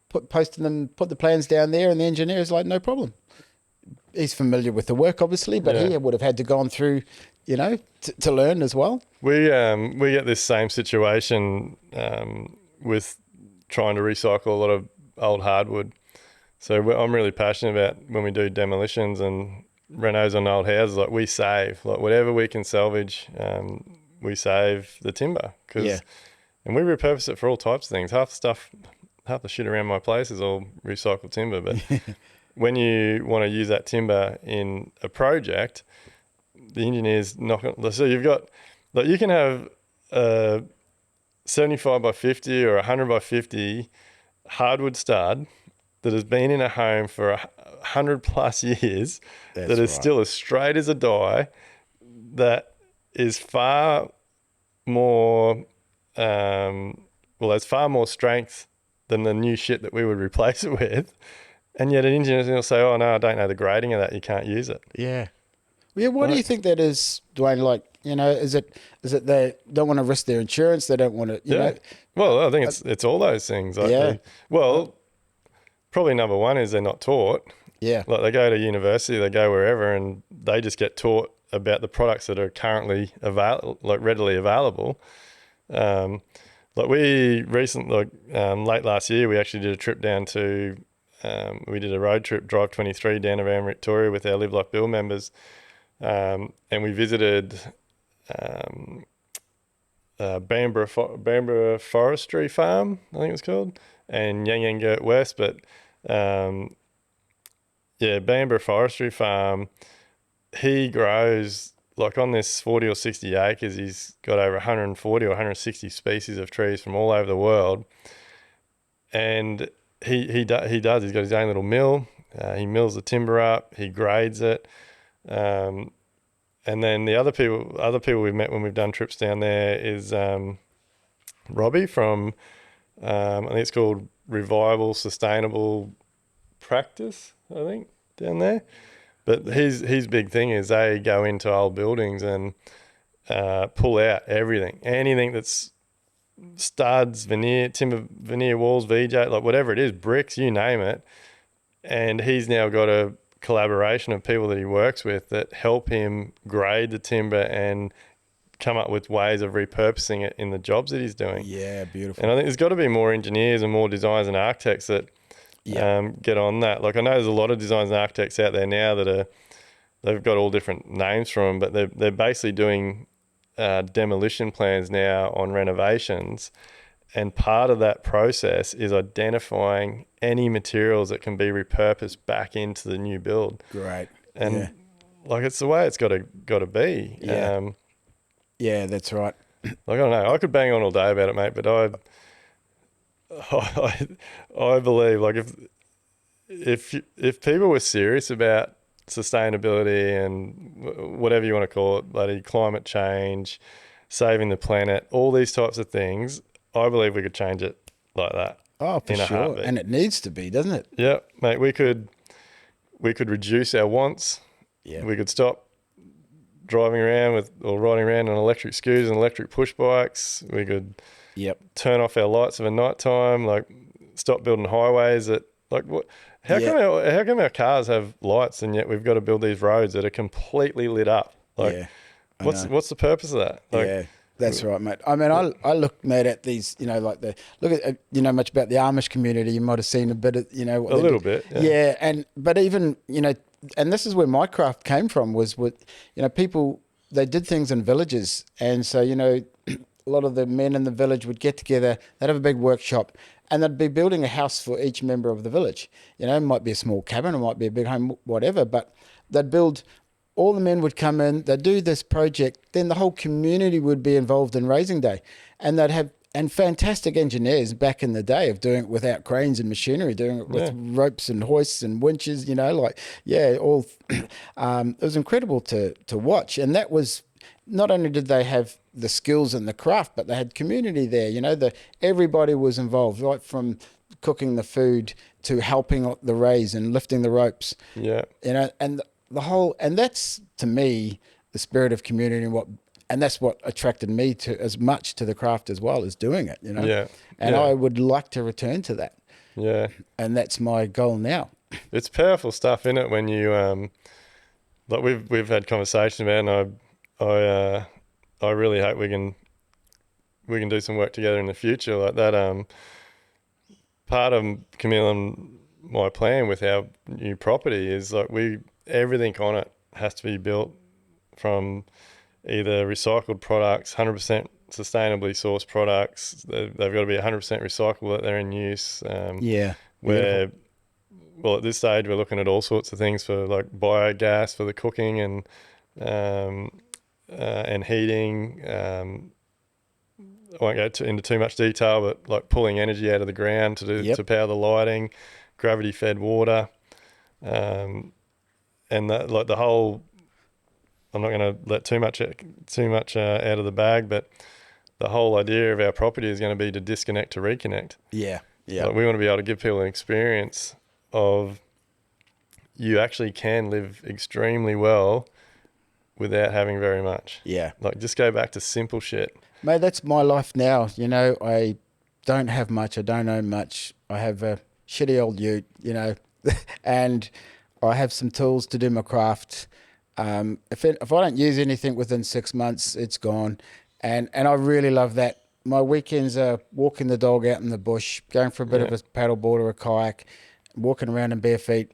put the plans down there, and the engineer's like, no problem. He's familiar with the work, obviously, but he would have had to gone through, to learn as well. We get this same situation with trying to recycle a lot of old hardwood. So I'm really passionate about when we do demolitions and renos on old houses, like we save, like whatever we can salvage, we save the timber and we repurpose it for all types of things. Half the shit around my place is all recycled timber, but when you want to use that timber in a project, the engineers so you've got, like you can have a 75 by 50 or 100 by 50 hardwood stud that has been in a home for 100+ years, That's that is right. still as straight as a die, that is far more, has far more strength than the new shit that we would replace it with. And yet an engineer will say, oh, no, I don't know the grading of that. You can't use it. Yeah. Yeah, what do you Like, think that is, Duayne? Like, is it they don't want to risk their insurance? They don't want to, yeah. Well, I think uh, it's all those things. Like yeah, uh, probably number one is they're not taught. yeah, Like they go to university, they go wherever, and they just get taught about the products that are currently readily available. Um, like we recently, late last year, we actually did a trip down to, we did a road trip, Drive 23 down around Victoria with our Live Like Bill members, and we visited um, Bamborough Forestry Farm, I think it's called, and Yanyangirt West, but um, yeah, Bamborough Forestry Farm, he grows like on this 40 or 60 acres, he's got over 140 or 160 species of trees from all over the world. And he does, he's got his own little mill. He mills the timber up, he grades it. And then the other people we've met when we've done trips down there is Robbie from, I think it's called Revival Sustainable Practice, I think, down there. But yeah, his big thing is they go into old buildings and pull out anything that's studs, veneer, timber, veneer walls, VJ, like whatever it is, bricks, you name it. And he's now got a collaboration of people that he works with that help him grade the timber and come up with ways of repurposing it in the jobs that he's doing. yeah, And beautiful. I think there's got to be more engineers and more designers and architects that Yeah, get on that. Like I know there's a lot of designers and architects out there now that they've got all different names for them, but they're basically doing demolition plans now on renovations. And part of that process is identifying any materials that can be repurposed back into the new build. great. And Yeah, like it's the way it's got to be. yeah, yeah, that's right. Like I don't know, I could bang on all day about it, mate, but I, I believe like if people were serious about sustainability and whatever you want to call it, bloody climate change, saving the planet, all these types of things, I believe we could change it like that Oh, for in a sure. heartbeat. And it needs to be, doesn't it? Yeah, mate, we could reduce our wants. Yeah, We could stop driving around or riding around on electric scooters and electric push bikes. We could yep, turn off our lights of a night time, like stop building highways that like what yeah, how come our cars have lights and yet we've got to build these roads that are completely lit up? Like yeah. I what's know. what's the purpose of that? Like Yeah, that's right, mate. I mean, I look, mate, at these, like look at, much about the Amish community. You might have seen a bit of, what a they do. little bit, yeah. Yeah, but even, and this is where my craft came from was with, people, they did things in villages. And so, a lot of the men in the village would get together, they'd have a big workshop and they'd be building a house for each member of the village. It might be a small cabin, it might be a big home, whatever, but they'd build, all the men would come in, they'd do this project, then the whole community would be involved in raising day. And they'd have, and fantastic engineers back in the day of doing it without cranes and machinery, doing it with Yeah. ropes and hoists and winches, all, it was incredible to watch. And that was, not only did they have the skills and the craft, but they had community there, everybody was involved, right from cooking the food to helping the raise and lifting the ropes, Yeah. and the whole, and that's to me the spirit of community and that's what attracted me to as much to the craft as well as doing it, Yeah. and Yeah. I would like to return to that, Yeah. and that's my goal now. It's powerful stuff in it when you like we've had conversations about it, and I really hope we can do some work together in the future like that. Part of Camille and my plan with our new property is like everything on it has to be built from either recycled products, 100% sustainably sourced products. They've got to be 100% recyclable that they're in use. Yeah, Where, well, at this stage, we're looking at all sorts of things for like biogas for the cooking and heating, I won't go into too much detail, but like pulling energy out of the ground to power the lighting, gravity fed water, and that like the whole. I'm not going to let too much out of the bag, but the whole idea of our property is going to be to disconnect to reconnect. Yeah. Yeah. Like we want to be able to give people an experience of you actually can live extremely well without having very much. Yeah. Like just go back to simple shit. Mate, that's my life now. You know, I don't have much. I don't own much. I have a shitty old ute, you know, and I have some tools to do my craft. If I don't use anything within 6 months, it's gone. And I really love that. My weekends are walking the dog out in the bush, going for a bit of a paddleboard or a kayak, walking around in bare feet,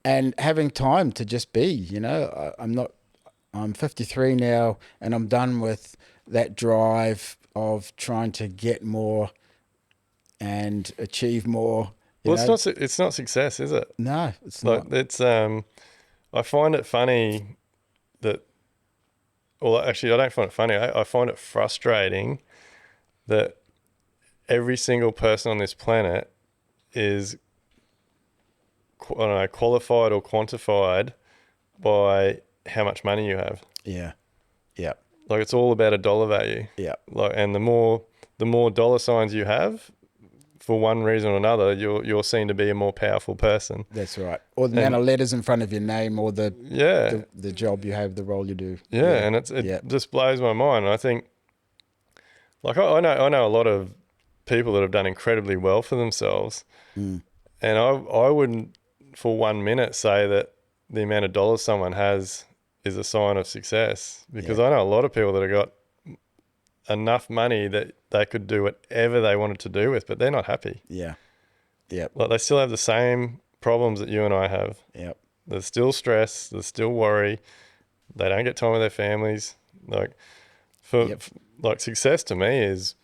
and having time to just be, you know. I'm 53 now, and I'm done with that drive of trying to get more and achieve more. Well, it's not success, is it? No, it's like, not. It's I find it funny that, well, actually, I don't find it funny. I find it frustrating that every single person on this planet is, I don't know, qualified or quantified by how much money you have. Yeah. Yeah. Like it's all about a dollar value. Yeah. Like, and the more dollar signs you have, for one reason or another, you're seen to be a more powerful person. That's right. Or the amount of letters in front of your name, or the job you have, the role you do. Yeah, and it just blows my mind. And I think, like I know a lot of people that have done incredibly well for themselves, and I wouldn't for 1 minute say that the amount of dollars someone has is a sign of success, because I know a lot of people that have got enough money that they could do whatever they wanted to do with, but they're not happy. Yeah. Yeah. Like they still have the same problems that you and I have. Yep. There's still stress, there's still worry. They don't get time with their families. Like like success to me is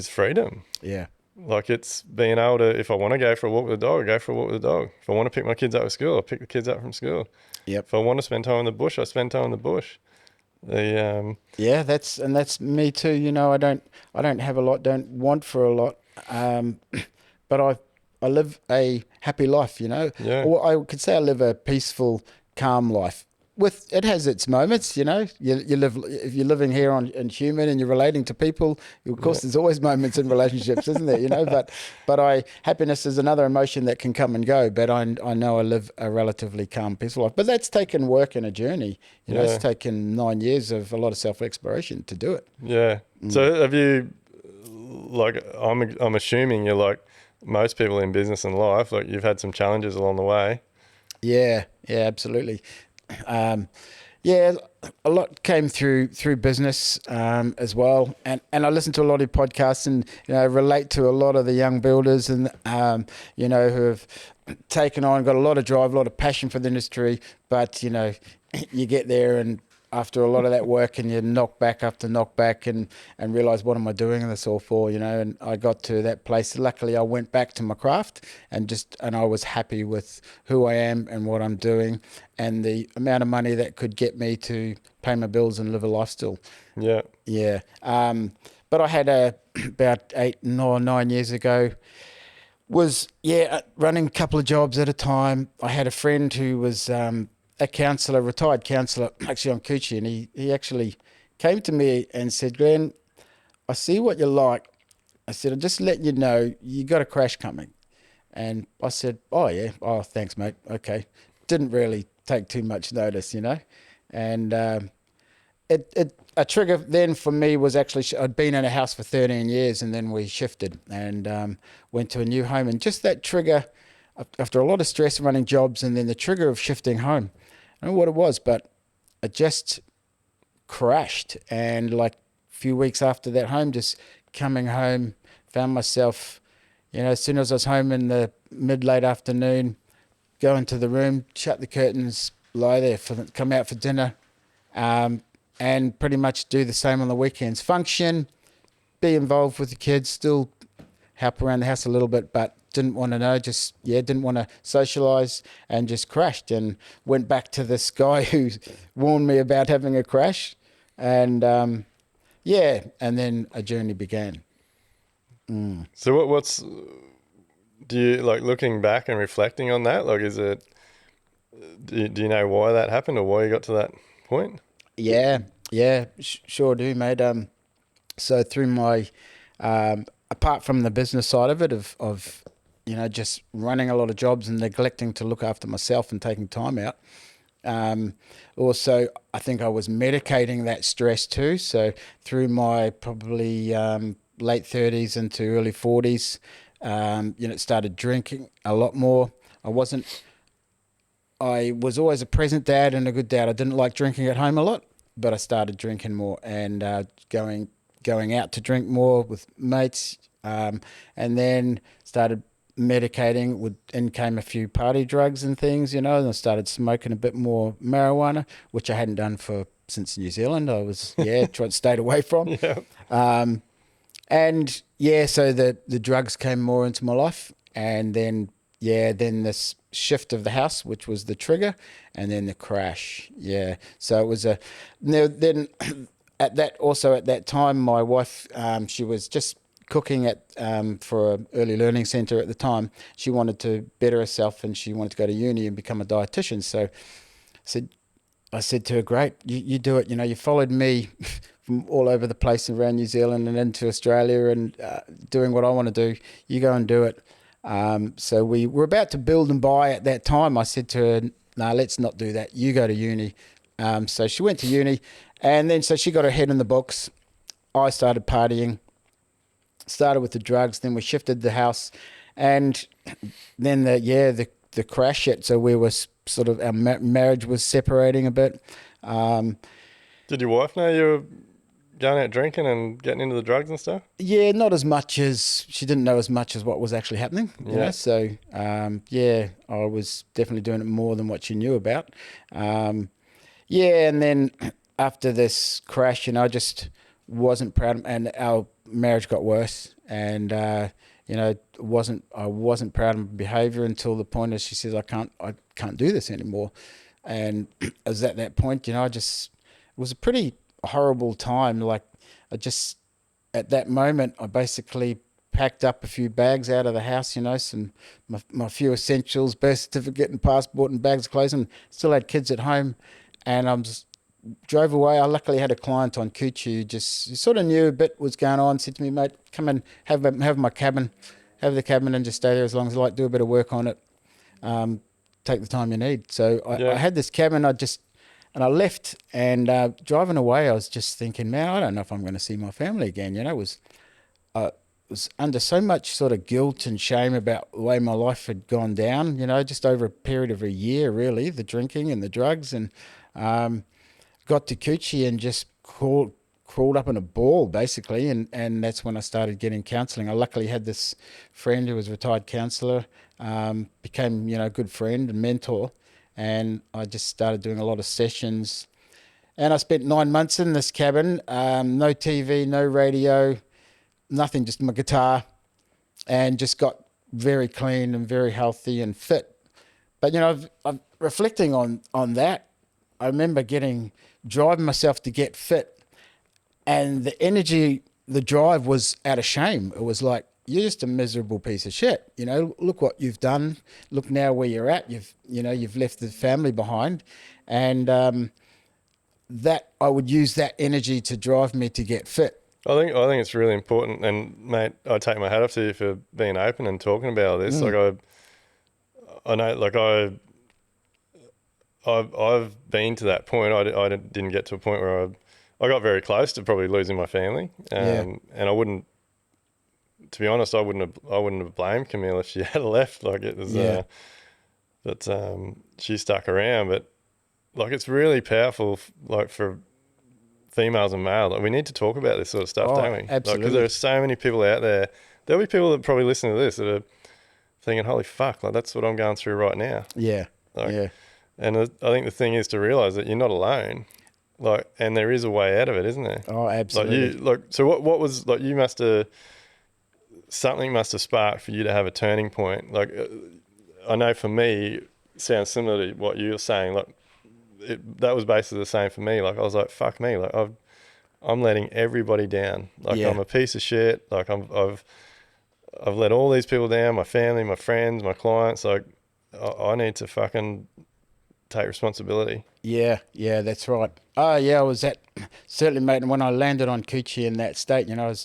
freedom. Yeah. Like it's being able to, if I want to go for a walk with the dog, I go for a walk with the dog. If I want to pick my kids up at school, I pick the kids up from school. Yep. If I want to spend time in the bush, I spend time in the bush. That's me too. You know, I don't have a lot, don't want for a lot, but I live a happy life. You know, or I could say I live a peaceful, calm life. It has its moments, you know. You live, if you're living here in human and you're relating to people, of course, there's always moments in relationships, isn't there? You know, but happiness is another emotion that can come and go. But I know I live a relatively calm, peaceful life. But that's taken work and a journey. You know, it's taken 9 years of a lot of self-exploration to do it. Yeah. So have you, like, I'm assuming you're like most people in business and life, like you've had some challenges along the way. Yeah, absolutely. A lot came through business as well, and I listen to a lot of podcasts, and you know, relate to a lot of the young builders, and you know, who have taken on, got a lot of drive, a lot of passion for the industry, but you know, you get there and after a lot of that work, and you knock back and realize, what am I doing this all for, you know? And I got to that place. Luckily, I went back to my craft and I was happy with who I am and what I'm doing, and the amount of money that could get me to pay my bills and live a life still. Yeah. But I had about 8 or 9 years ago, was running a couple of jobs at a time. I had a friend who was a counsellor, retired counsellor, actually on Coochie, and he actually came to me and said, "Glenn, I see what you're like." I said, "I'm just letting you know, you got a crash coming." And I said, "Oh yeah, oh thanks mate, okay." Didn't really take too much notice, you know. And a trigger then for me was actually, I'd been in a house for 13 years, and then we shifted and went to a new home, and just that trigger, after a lot of stress running jobs, and then the trigger of shifting home, I don't know what it was, but it just crashed. And like a few weeks after that home, just coming home, found myself, you know, as soon as I was home in the late afternoon, go into the room, shut the curtains, lie there, come out for dinner, and pretty much do the same on the weekends. Function, be involved with the kids, still help around the house a little bit, but didn't want to know, didn't want to socialise, and just crashed and went back to this guy who warned me about having a crash, and yeah, and then a journey began. So what's do you like looking back and reflecting on that? Like, is it do you know why that happened or why you got to that point? Yeah, yeah, sure do, mate. So through my, apart from the business side of it, of just running a lot of jobs and neglecting to look after myself and taking time out. Um, Also, I think I was medicating that stress too. So through my probably late 30s into early 40s, started drinking a lot more. I wasn't. I was always a present dad and a good dad. I didn't like drinking at home a lot, but I started drinking more and going out to drink more with mates, and then started medicating. In came a few party drugs and things, and I started smoking a bit more marijuana, which I hadn't done for since New Zealand. I was trying to stay away from. Yeah. Um, and so the drugs came more into my life, and then this shift of the house, which was the trigger, and then the crash. Yeah, so it was a then at that time, my wife, she was just cooking at for an early learning centre at the time. She wanted to better herself, and she wanted to go to uni and become a dietitian. So said I said to her, "Great, you do it. You followed me from all over the place around New Zealand and into Australia, and doing what I want to do. You go and do it." So we were about to build and buy at that time. I said to her, "No, let's not do that. You go to uni." So she went to uni, and then so she got her head in the books. I started partying, started with the drugs, then we shifted the house, and then the crash hit. So we were sort of our marriage was separating a bit. Um, Did your wife know you were going out drinking and getting into the drugs and stuff? yeah, not as much as she didn't know as much as what was actually happening. Yeah. So I was definitely doing it more than what she knew about. And then after this crash, I just wasn't proud, and our marriage got worse, and I wasn't proud of my behaviour until the point as she says, I can't do this anymore. And it was at that point, it was a pretty horrible time. Like, I just, at that moment, I basically packed up a few bags out of the house, my few essentials, birth certificate and passport and bags of clothes, and still had kids at home. And I'm just drove away. I luckily had a client on Coochie who just sort of knew a bit was going on. Said to me, "Mate, come and have my cabin, have the cabin, and just stay there as long as you like. Do a bit of work on it. Take the time you need." So I had this cabin. And I left, and driving away, I was just thinking, man, I don't know if I'm going to see my family again. Was under so much sort of guilt and shame about the way my life had gone down. Just over a period of a year, really, the drinking and the drugs, and got to Coochie and just crawled up in a ball, basically, and that's when I started getting counselling. I luckily had this friend who was a retired counsellor, became a good friend and mentor, and I just started doing a lot of sessions. And I spent 9 months in this cabin, no TV, no radio, nothing, just my guitar, and just got very clean and very healthy and fit. But I'm reflecting on that. I remember driving myself to get fit, and the energy, the drive was out of shame. It was like, you're just a miserable piece of shit. Look what you've done. Look now where you're at. You've left the family behind, and that I would use that energy to drive me to get fit. I think it's really important, and mate, I take my hat off to you for being open and talking about this. Like I know, like I've been to that point. I didn't get to a point where I got very close to probably losing my family, and I wouldn't. To be honest, I wouldn't have blamed Camille if she had left. Like, it was, but she stuck around. But like, it's really powerful, like, for females and males. Like, we need to talk about this sort of stuff, don't we? Absolutely. Because there are so many people out there. There'll be people that probably listen to this that are thinking, "Holy fuck! Like, that's what I'm going through right now." Yeah. Like, and I think the thing is to realize that you're not alone. Like, and there is a way out of it, isn't there? Oh, absolutely. So what was, like, you must have, something must have sparked for you to have a turning point. Like, I know for me, it sounds similar to what you were saying. Like, that was basically the same for me. Like, I was like, fuck me. Like, I'm letting everybody down. Like Yeah. I'm a piece of shit. Like I've let all these people down, my family, my friends, my clients. Like I need to fucking take responsibility. Yeah, yeah, that's right. Oh, yeah, I was at certainly, mate. And when I landed on Coochie in that state, I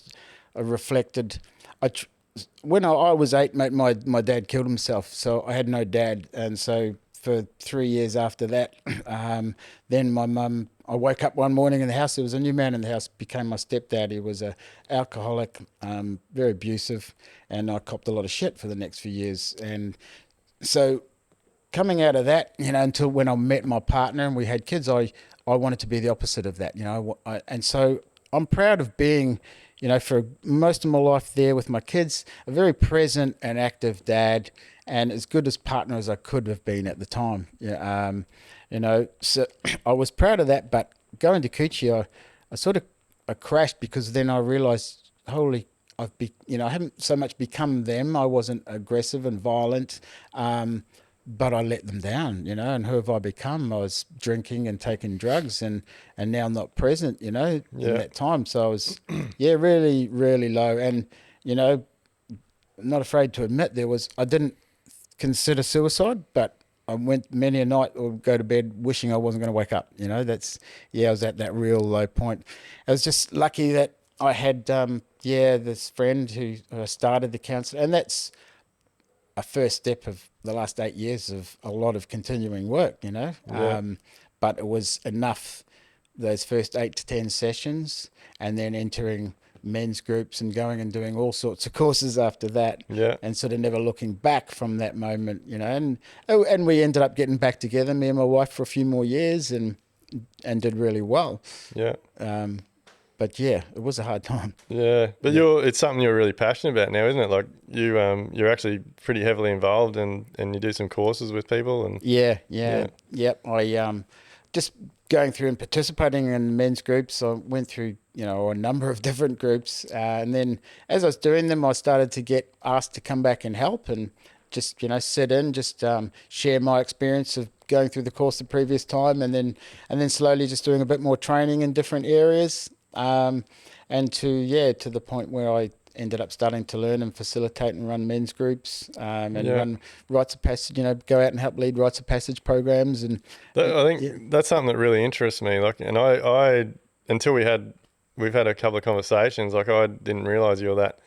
reflected. I tr- when I was 8, mate, my dad killed himself, so I had no dad, and so for 3 years after that, then my mum. I woke up one morning in the house. There was a new man in the house. Became my stepdad. He was a alcoholic, very abusive, and I copped a lot of shit for the next few years. And so coming out of that, until when I met my partner and we had kids, I wanted to be the opposite of that, and so I'm proud of being, for most of my life there with my kids, a very present and active dad, and as good as partner as I could have been at the time. Yeah, so I was proud of that. But going to Coochie, I sort of I crashed because then I realised, holy. I haven't so much become them. I wasn't aggressive and violent. But I let them down, and who have I become? I was drinking and taking drugs, and now I'm not present, in Yeah. that time. So I was, yeah, really, really low. And, I'm not afraid to admit I didn't consider suicide, but I went many a night or go to bed wishing I wasn't going to wake up. I was at that real low point. I was just lucky that I had, this friend who started the counsel, and that's a first step of the last 8 years of a lot of continuing work, Yeah. but it was enough those first 8 to 10 sessions, and then entering men's groups and going and doing all sorts of courses after that, Yeah. and sort of never looking back from that moment, and we ended up getting back together, me and my wife, for a few more years, and did really well. Yeah. But yeah, it was a hard time. Yeah, but Yeah. it's something you're really passionate about now, isn't it? Like you're actually pretty heavily involved and you do some courses with people and Yeah, yeah. yep. I just going through and participating in men's groups. I went through a number of different groups, and then as I was doing them, I started to get asked to come back and help and just sit in, just share my experience of going through the course the previous time, and then slowly just doing a bit more training in different areas, and to the point where I ended up starting to learn and facilitate and run men's groups, and Yeah. run rites of passage, go out and help lead rites of passage programs. And I yeah, think that's something that really interests me. Like, and I until we've had a couple of conversations, like I didn't realize you were that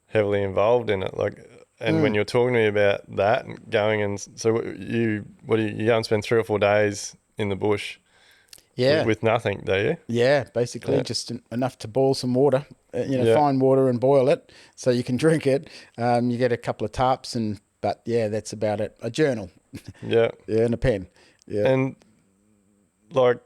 heavily involved in it. Like, and when you're talking to me about that and going and so you go and spend 3 or 4 days in the bush yeah, with nothing, do you? yeah, basically Yeah. just enough to boil some water, Yeah. fine water, and boil it so you can drink it. You get a couple of tarps, but yeah, that's about it. A journal, Yeah. yeah, and a pen. Yeah. And like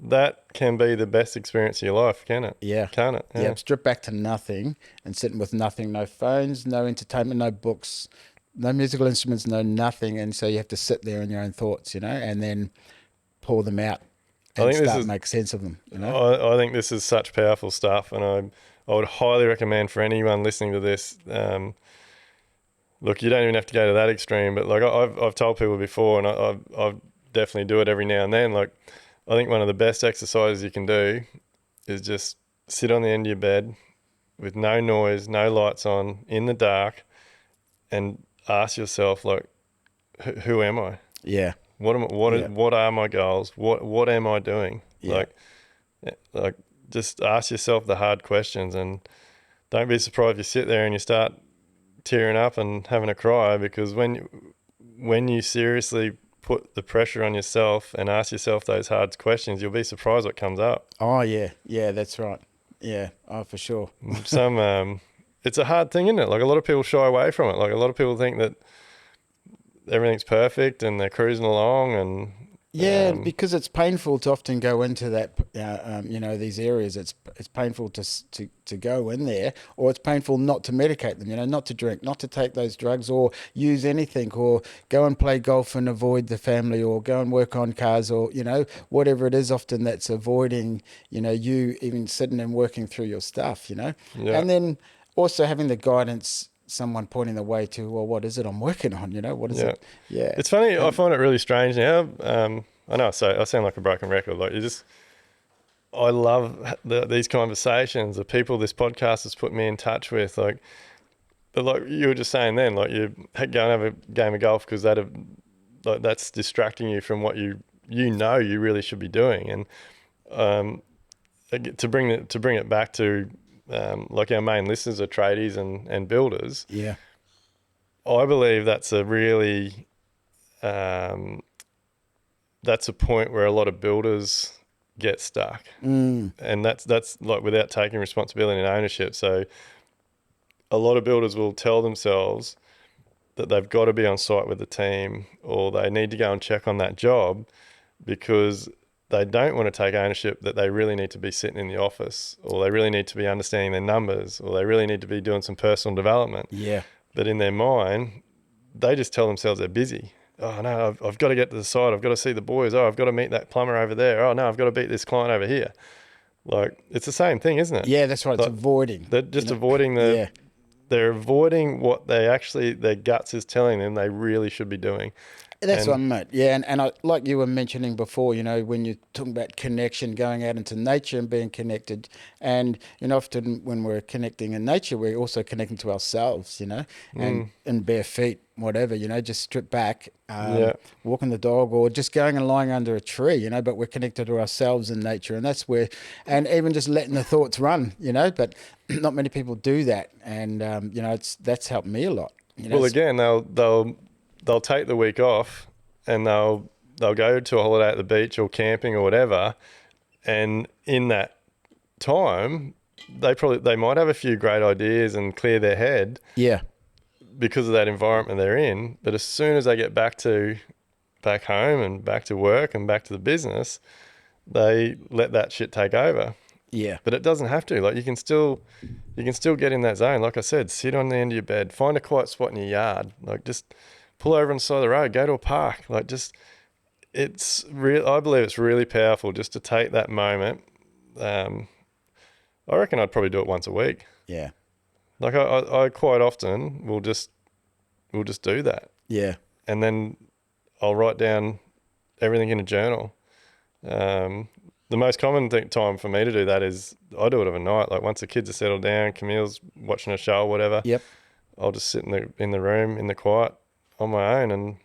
that can be the best experience of your life, can it? Yeah. Can't it? Yeah. Yeah. Strip back to nothing and sitting with nothing, no phones, no entertainment, no books, no musical instruments, no nothing. And so you have to sit there in your own thoughts, and then pour them out I and think this start is make sense of them. I think this is such powerful stuff, and I would highly recommend for anyone listening to this. Look, you don't even have to go to that extreme, but like I've told people before, and I definitely do it every now and then. Like I think one of the best exercises you can do is just sit on the end of your bed with no noise, no lights on, in the dark, and ask yourself like, who am I? Yeah. What am Yeah. what are my goals? What am I doing? Yeah. Like just ask yourself the hard questions, and don't be surprised if you sit there and you start tearing up and having a cry, because when you seriously put the pressure on yourself and ask yourself those hard questions, you'll be surprised what comes up. Oh, yeah. Yeah, that's right. Yeah. Oh, for sure. It's a hard thing, isn't it? Like a lot of people shy away from it. Like a lot of people think that everything's perfect and they're cruising along and Yeah, because it's painful to often go into that, these areas. It's painful to go in there, or it's painful not to medicate them. Not to drink, not to take those drugs, or use anything, or go and play golf and avoid the family, or go and work on cars, or whatever it is. Often that's avoiding, you even sitting and working through your stuff. yeah. And then also having the guidance, someone pointing the way to, well, what is it I'm working on? What is Yeah. it? Yeah. It's funny. I find it really strange now. I know I sound like a broken record. Like I love these conversations. The people this podcast has put me in touch with, like you were just saying then, like you go and have a game of golf because that's distracting you from what you really should be doing. And to bring it back to like our main listeners are tradies and builders. Yeah. I believe that's a really that's a point where a lot of builders get stuck, and that's like without taking responsibility and ownership. So a lot of builders will tell themselves that they've got to be on site with the team, or they need to go and check on that job because they don't want to take ownership that they really need to be sitting in the office, or they really need to be understanding their numbers, or they really need to be doing some personal development. Yeah. But in their mind, they just tell themselves they're busy. Oh no, I've got to get to the site. I've got to see the boys. Oh, I've got to meet that plumber over there. Oh no, I've got to beat this client over here. Like, it's the same thing, isn't it? Yeah, that's right. It's Like, avoiding. They're just avoiding they're avoiding what they actually, their guts is telling them they really should be doing. That's what I meant. Yeah, and I, like you were mentioning before, when you're talking about connection, going out into nature and being connected, and often when we're connecting in nature, we're also connecting to ourselves, and in bare feet, whatever, just strip back, walking the dog, or just going and lying under a tree, but we're connected to ourselves in nature, and that's where, and even just letting the thoughts run, but not many people do that, and that's helped me a lot. Well, again, they'll take the week off and they'll go to a holiday at the beach or camping or whatever, and in that time they might have a few great ideas and clear their head because of that environment they're in. But as soon as they get back home and back to work and back to the business, they let that shit take over. Yeah. But it doesn't have to. Like, you can still get in that zone. Like I said, sit on the end of your bed, find a quiet spot in your yard, like just pull over on the side of the road, go to a park. Like, it's real. I believe it's really powerful just to take that moment. I reckon I'd probably do it once a week. Yeah. Like, I quite often will just do that. Yeah. And then I'll write down everything in a journal. The most common time for me to do that is I do it overnight. Like, once the kids are settled down, Camille's watching a show or whatever. Yep. I'll just sit in the room in the quiet on my own and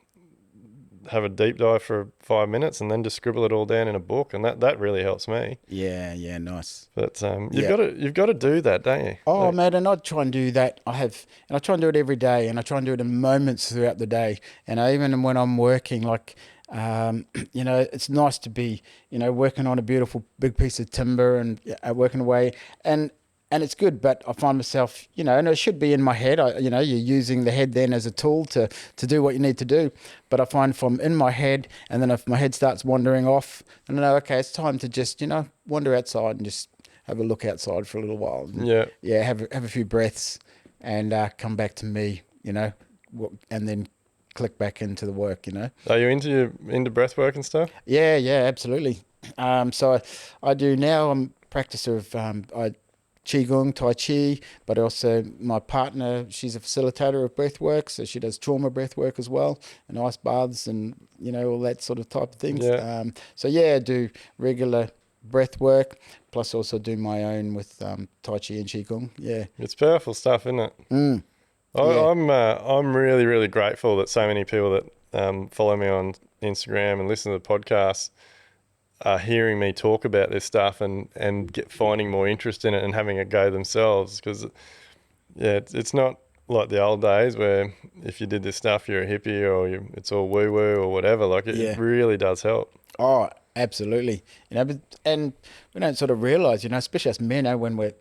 have a deep dive for 5 minutes, and then just scribble it all down in a book, and that really helps me. Yeah, nice. But you've got to do that, don't you? Oh, mate, and I try and do that. And I try and do it every day, and I try and do it in moments throughout the day. And even when I'm working, like, it's nice to be, working on a beautiful big piece of timber and working away, and it's good, but I find myself, and it should be in my head. You're using the head then as a tool to do what you need to do. But I find if I'm in my head, and then if my head starts wandering off, I know, okay, it's time to just, wander outside and just have a look outside for a little while. And, have a few breaths, and come back to me, and then click back into the work. Are you into breath work and stuff? Yeah, absolutely. So I do now. I'm a practicer of Qigong, Tai Chi, but also my partner, she's a facilitator of breath work, so she does trauma breath work as well, and ice baths and, all that sort of type of things. Yeah. I do regular breath work, plus also do my own with Tai Chi and Qigong. Yeah. It's powerful stuff, isn't it? I'm really, really grateful that so many people that follow me on Instagram and listen to the podcast are hearing me talk about this stuff and finding more interest in it and having a go themselves. Because it's not like the old days where if you did this stuff you're a hippie or it's all woo woo or whatever. Like, it really does help. Oh, absolutely. And we don't sort of realize, especially as men, when we're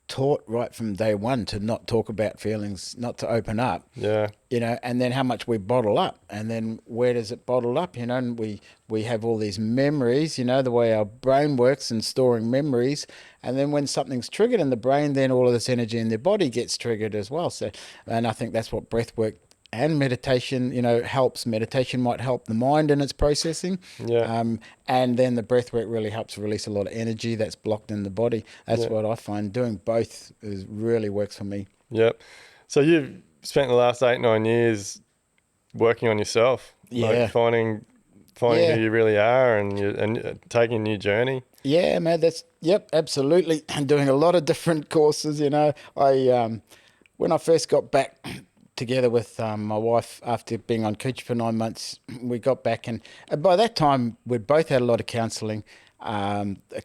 taught right from day one to not talk about feelings, not to open up. Yeah. And then how much we bottle up, and then where does it bottle up? And we have all these memories, the way our brain works in storing memories, and then when something's triggered in the brain, then all of this energy in the body gets triggered as well. So, and I think that's what breath work and meditation, helps. Meditation might help the mind in its processing. Yeah. And then the breath work really helps release a lot of energy that's blocked in the body. That's what I find. Doing both really works for me. Yep. So you've spent the last 8-9 years working on yourself. Yeah. Like, finding finding Yeah. who you really are and taking a new journey. Yeah, man, yep, absolutely. I'm doing a lot of different courses, when I first got back together with my wife after being on Cooch for 9 months, we got back and by that time we'd both had a lot of counselling,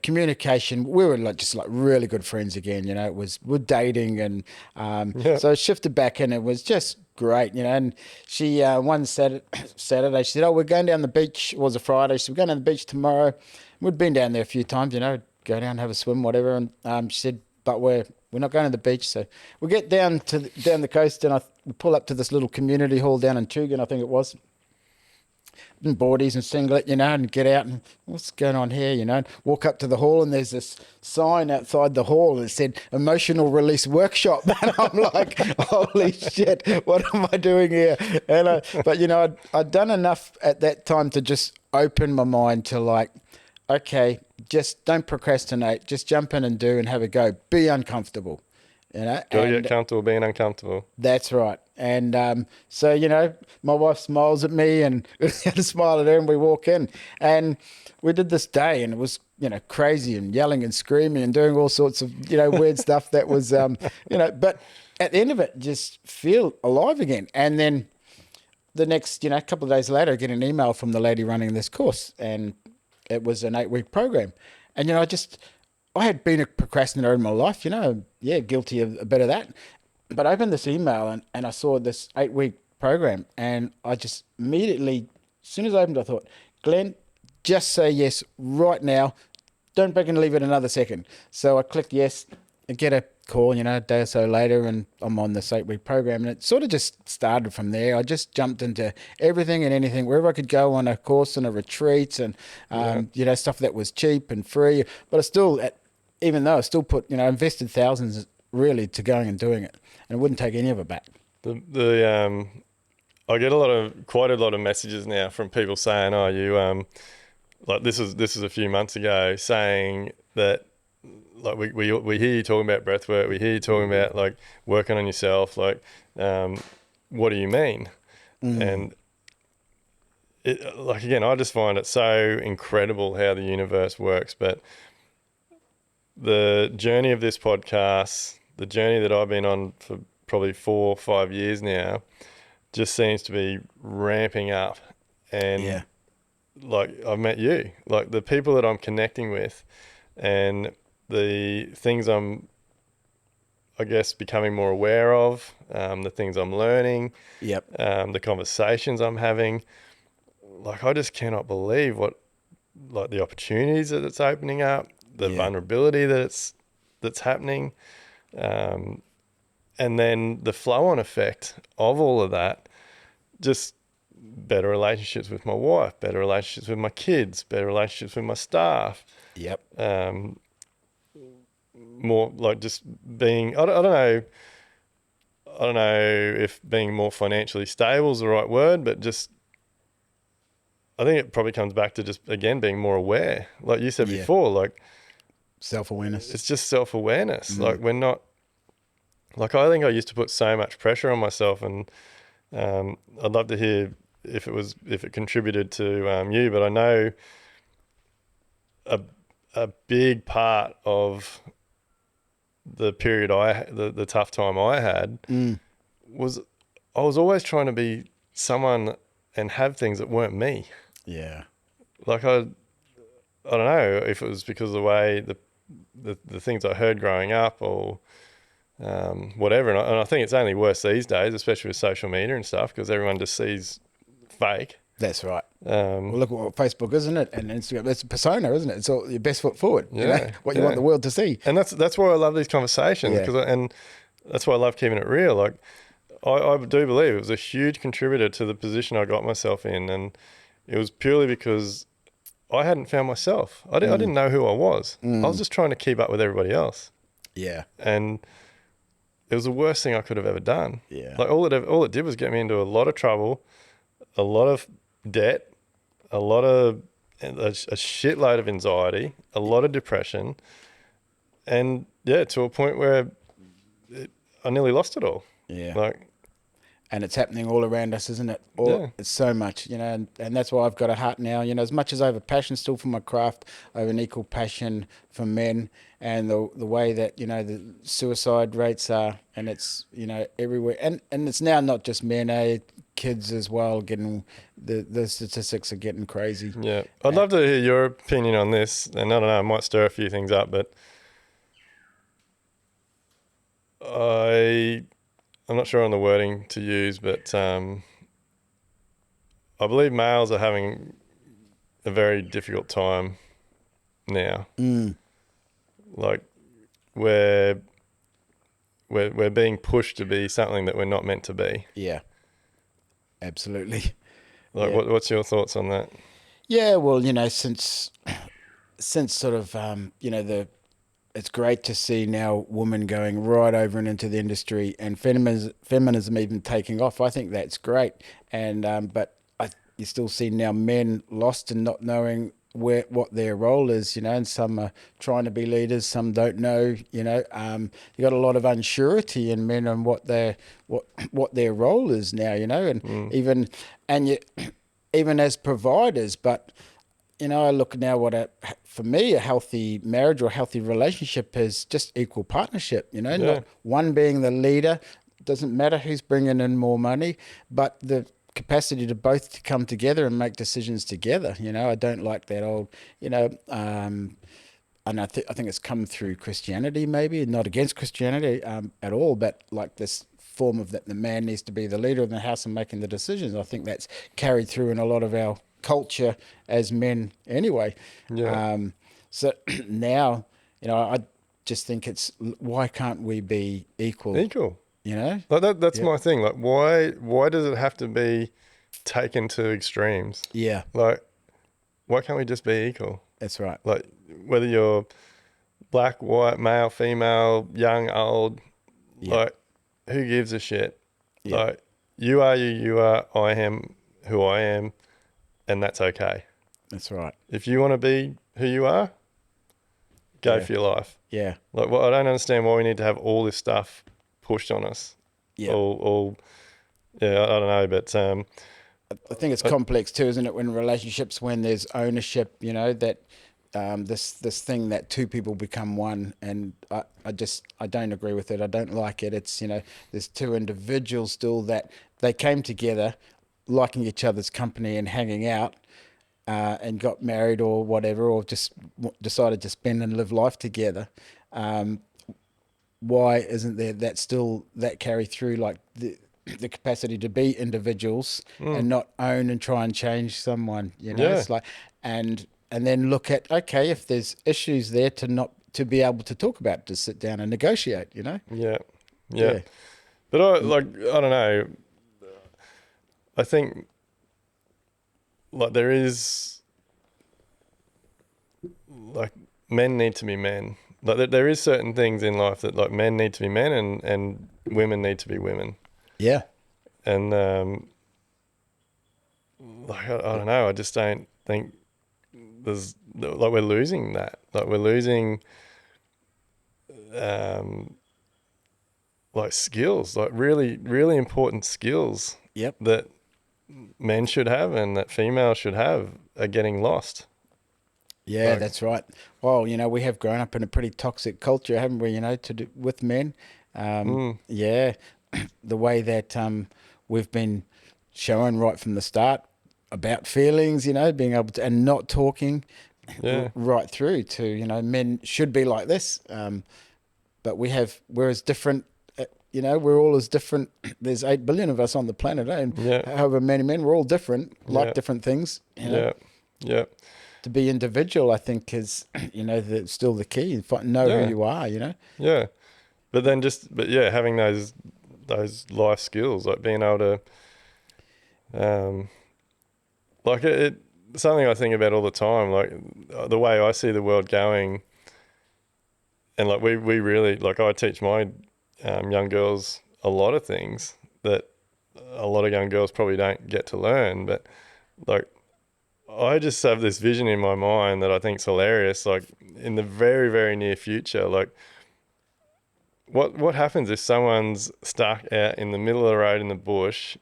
communication. We were just like really good friends again, we're dating and Yeah. so I shifted back and it was just great, and she, one Saturday, she said, oh, we're going down the beach. It was a Friday. She said, we're going down the beach tomorrow. We'd been down there a few times, go down, have a swim, whatever. And she said, but we're not going to the beach. So we get down down the coast and we pull up to this little community hall down in Tugan, I think it was. In boardies and singlet, and get out and what's going on here, and walk up to the hall and there's this sign outside the hall that said emotional release workshop. And I'm like, holy shit, what am I doing here? And but I'd done enough at that time to just open my mind to like, okay, just don't procrastinate, just jump in and do and have a go. Be uncomfortable. Got to get comfortable being uncomfortable. That's right. And so, my wife smiles at me and I smile at her and we walk in. And we did this day and it was, crazy and yelling and screaming and doing all sorts of, weird stuff that was, but at the end of it, just feel alive again. And then the next, couple of days later, I get an email from the lady running this course and it was an 8-week program. And, I had been a procrastinator in my life, guilty of a bit of that. But I opened this email and I saw this 8-week program and I just immediately, as soon as I opened, I thought, Glenn, just say yes right now. Don't back and leave it another second. So I clicked yes and get a call, a day or so later and I'm on this 8-week program. And it sort of just started from there. I just jumped into everything and anything, wherever I could go on a course and a retreat and, stuff that was cheap and free. But I still, even though I still put, invested thousands really to going and doing it, and it wouldn't take any of it back. I get quite a lot of messages now from people saying, "Oh, you like this is a few months ago," saying that like we hear you talking about breath work, we hear you talking about like working on yourself, like what do you mean? And it, like again, I just find it so incredible how the universe works, but the journey of this podcast, the journey that I've been on for probably 4 or 5 years now, just seems to be ramping up. And like I've met you, like the people that I'm connecting with and the things I'm, I guess, becoming more aware of, the things I'm learning, the conversations I'm having, like I just cannot believe like the opportunities that it's opening up, the vulnerability that's happening, and then the flow-on effect of all of that, just better relationships with my wife, better relationships with my kids, better relationships with my staff. More like just being, I don't know if being more financially stable is the right word, but just, I think it probably comes back to just, again, being more aware. Like you said before, like self-awareness. It's just self-awareness. Like we're not, like I think I used to put so much pressure on myself, and I'd love to hear if it contributed to you, but I know a big part of the period the tough time I had was I was always trying to be someone and have things that weren't me. Yeah. Like I don't know if it was because of the way the things I heard growing up or whatever. And I think it's only worse these days, especially with social media and stuff, because everyone just sees fake. That's right. Well, look at what Facebook is, isn't it? And Instagram, it's a persona, isn't it? It's all your best foot forward, what you want the world to see. And that's why I love these conversations, and that's why I love keeping it real. Like I do believe it was a huge contributor to the position I got myself in, and it was purely because I hadn't found myself. I didn't know who I was. I was just trying to keep up with everybody else. Yeah. And it was the worst thing I could have ever done. Yeah. Like all it did was get me into a lot of trouble, a lot of debt, a shitload of anxiety, a lot of depression, and to a point where I nearly lost it all. Yeah. Like, and it's happening all around us, isn't it? Yeah. It's so much, and that's why I've got a heart now. As much as I have a passion still for my craft, I have an equal passion for men and the way that the suicide rates are, and it's everywhere, and it's now not just men, kids as well getting the statistics are getting crazy. Yeah. I'd love to hear your opinion on this, and I don't know, it might stir a few things up, but I'm not sure on the wording to use, but I believe males are having a very difficult time now. Like we're being pushed to be something that we're not meant to be. Yeah, absolutely. Like Yeah. what's your thoughts on that? Yeah, well, since sort of it's great to see now women going right over and into the industry and feminism even taking off. I think that's great, and but you still see now men lost and not knowing what their role is, and some are trying to be leaders, some don't know, you got a lot of unsurety in men on what their role is now, and even as providers, but I look now for me, a healthy marriage or a healthy relationship is just equal partnership, not one being the leader. Doesn't matter who's bringing in more money, but the capacity to both to come together and make decisions together. I don't like that old, and I think it's come through Christianity, maybe not against Christianity at all, but like this form of that the man needs to be the leader of the house and making the decisions. I think that's carried through in a lot of our culture as men anyway. Yeah. So now, I just think it's why can't we be equal? Equal. Like that's my thing. Like why does it have to be taken to extremes? Yeah, Like why can't we just be equal? that's right. Like whether you're black, white, male, female, young, old, like who gives a shit? Yeah. Like you are you are, I am who I am, and that's okay. That's right. If you want to be who you are, go for your life. Yeah. Like I don't understand why we need to have all this stuff pushed on us. Yeah. Yeah, I don't know, but I think it's complex too, isn't it? When relationships, when there's ownership, that this thing that two people become one, and I don't agree with it. I don't like it. It's there's two individuals still that they came together, liking each other's company and hanging out, and got married or whatever, or just decided to spend and live life together. Why isn't there that carry through, like the capacity to be individuals and not own and try and change someone, It's like, and then look at, okay, if there's issues there to be able to talk about, to sit down and negotiate, Yeah. But I don't know. I think like there is like men need to be men. Like there is certain things in life that like men need to be men and women need to be women. Yeah. And like I don't know, I just don't think there's like we're losing that. Like we're losing like skills, like really, really important skills that men should have and that females should have are getting lost. Yeah, that's right. Well, we have grown up in a pretty toxic culture, haven't we? To do with men. Yeah, the way that we've been shown right from the start about feelings, being able to and not talking right through to men should be like this, but we're as different. We're all as different. There's 8 billion of us on the planet, and however many men, we're all different, like different things. Yeah. To be individual, I think, is still the key. Know who you are. Yeah, but then having those life skills, like being able to, like it something I think about all the time. Like the way I see the world going, and like we really like I teach my young girls a lot of things that a lot of young girls probably don't get to learn, but like. I just have this vision in my mind that I think is hilarious. Like in the very, very near future, like what happens if someone's stuck out in the middle of the road in the bush,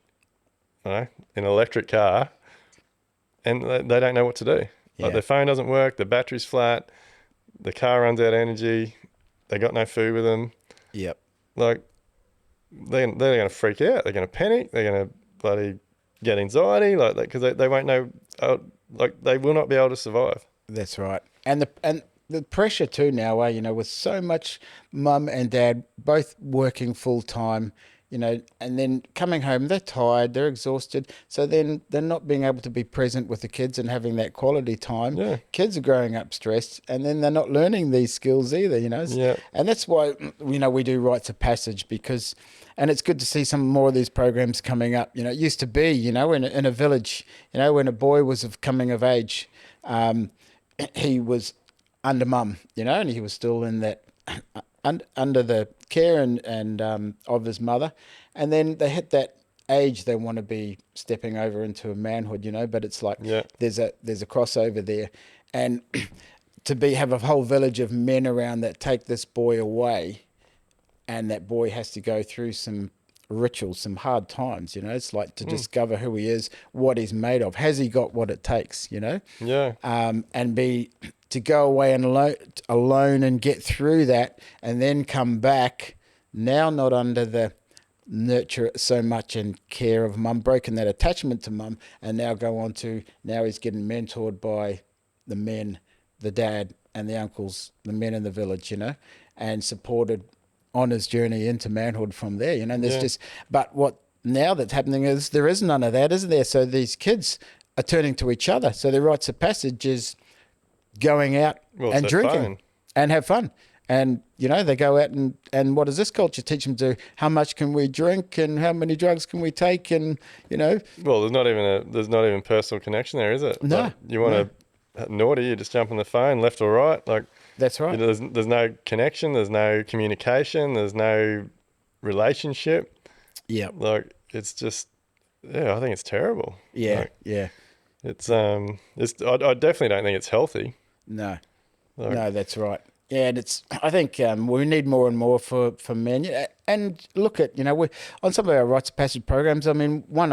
you know, in an electric car, and they don't know what to do? Like, their phone doesn't work, the battery's flat, the car runs out of energy, they got no food with them. Yep. Like, they're going to freak out. They're going to panic. They're going to bloody get anxiety, like that, because they won't know. Like, they will not be able to survive. That's right. And the pressure too now, you know, with so much mum and dad both working full time, you know, and then coming home, they're tired, they're exhausted. So then they're not being able to be present with the kids and having that quality time. Yeah. Kids are growing up stressed, and then they're not learning these skills either, you know. Yeah. And that's why, you know, we do rites of passage, because, and it's good to see some more of these programs coming up. You know, it used to be, you know, in a village, you know, when a boy was of coming of age, he was under mum, you know, and he was still in that under the care and of his mother, and then they hit that age they want to be stepping over into a manhood, you know. But it's like there's a crossover there, and have a whole village of men around that take this boy away, and that boy has to go through some rituals, some hard times, you know. It's like to discover who he is, what he's made of, has he got what it takes, you know. And to go away and alone and get through that, and then come back, now not under the nurture so much and care of mum, broken that attachment to mum, and now go on to, now he's getting mentored by the men, the dad and the uncles, the men in the village, you know, and supported on his journey into manhood from there, you know. And there's but what now that's happening is there is none of that, isn't there? So these kids are turning to each other. So their rites of passage is going out and drinking and have fun. And, you know, they go out and what does this culture teach them to do? How much can we drink and how many drugs can we take? And, you know. Well, there's not even personal connection there, is it? No. Like, you want to naughty, you just jump on the phone, left or right. Like, that's right. You know, there's no connection, there's no communication, there's no relationship. Yeah. Like, it's just, I think it's terrible. Yeah. Like, yeah. It's I definitely don't think it's healthy. No. No, that's right. Yeah, and I think we need more and more for men. Yeah, and look at, you know, we on some of our rites of passage programs. I mean, one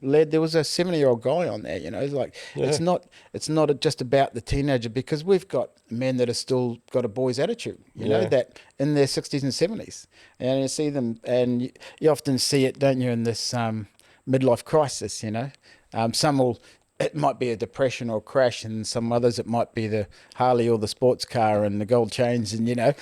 led, there was a 70-year-old guy on there. You know, like it's not just about the teenager, because we've got men that have still got a boy's attitude. You know, that in their 60s and 70s, and you see them, and you often see it, don't you, in this midlife crisis. You know, it might be a depression or crash, and some others it might be the Harley or the sports car and the gold chains, and, you know,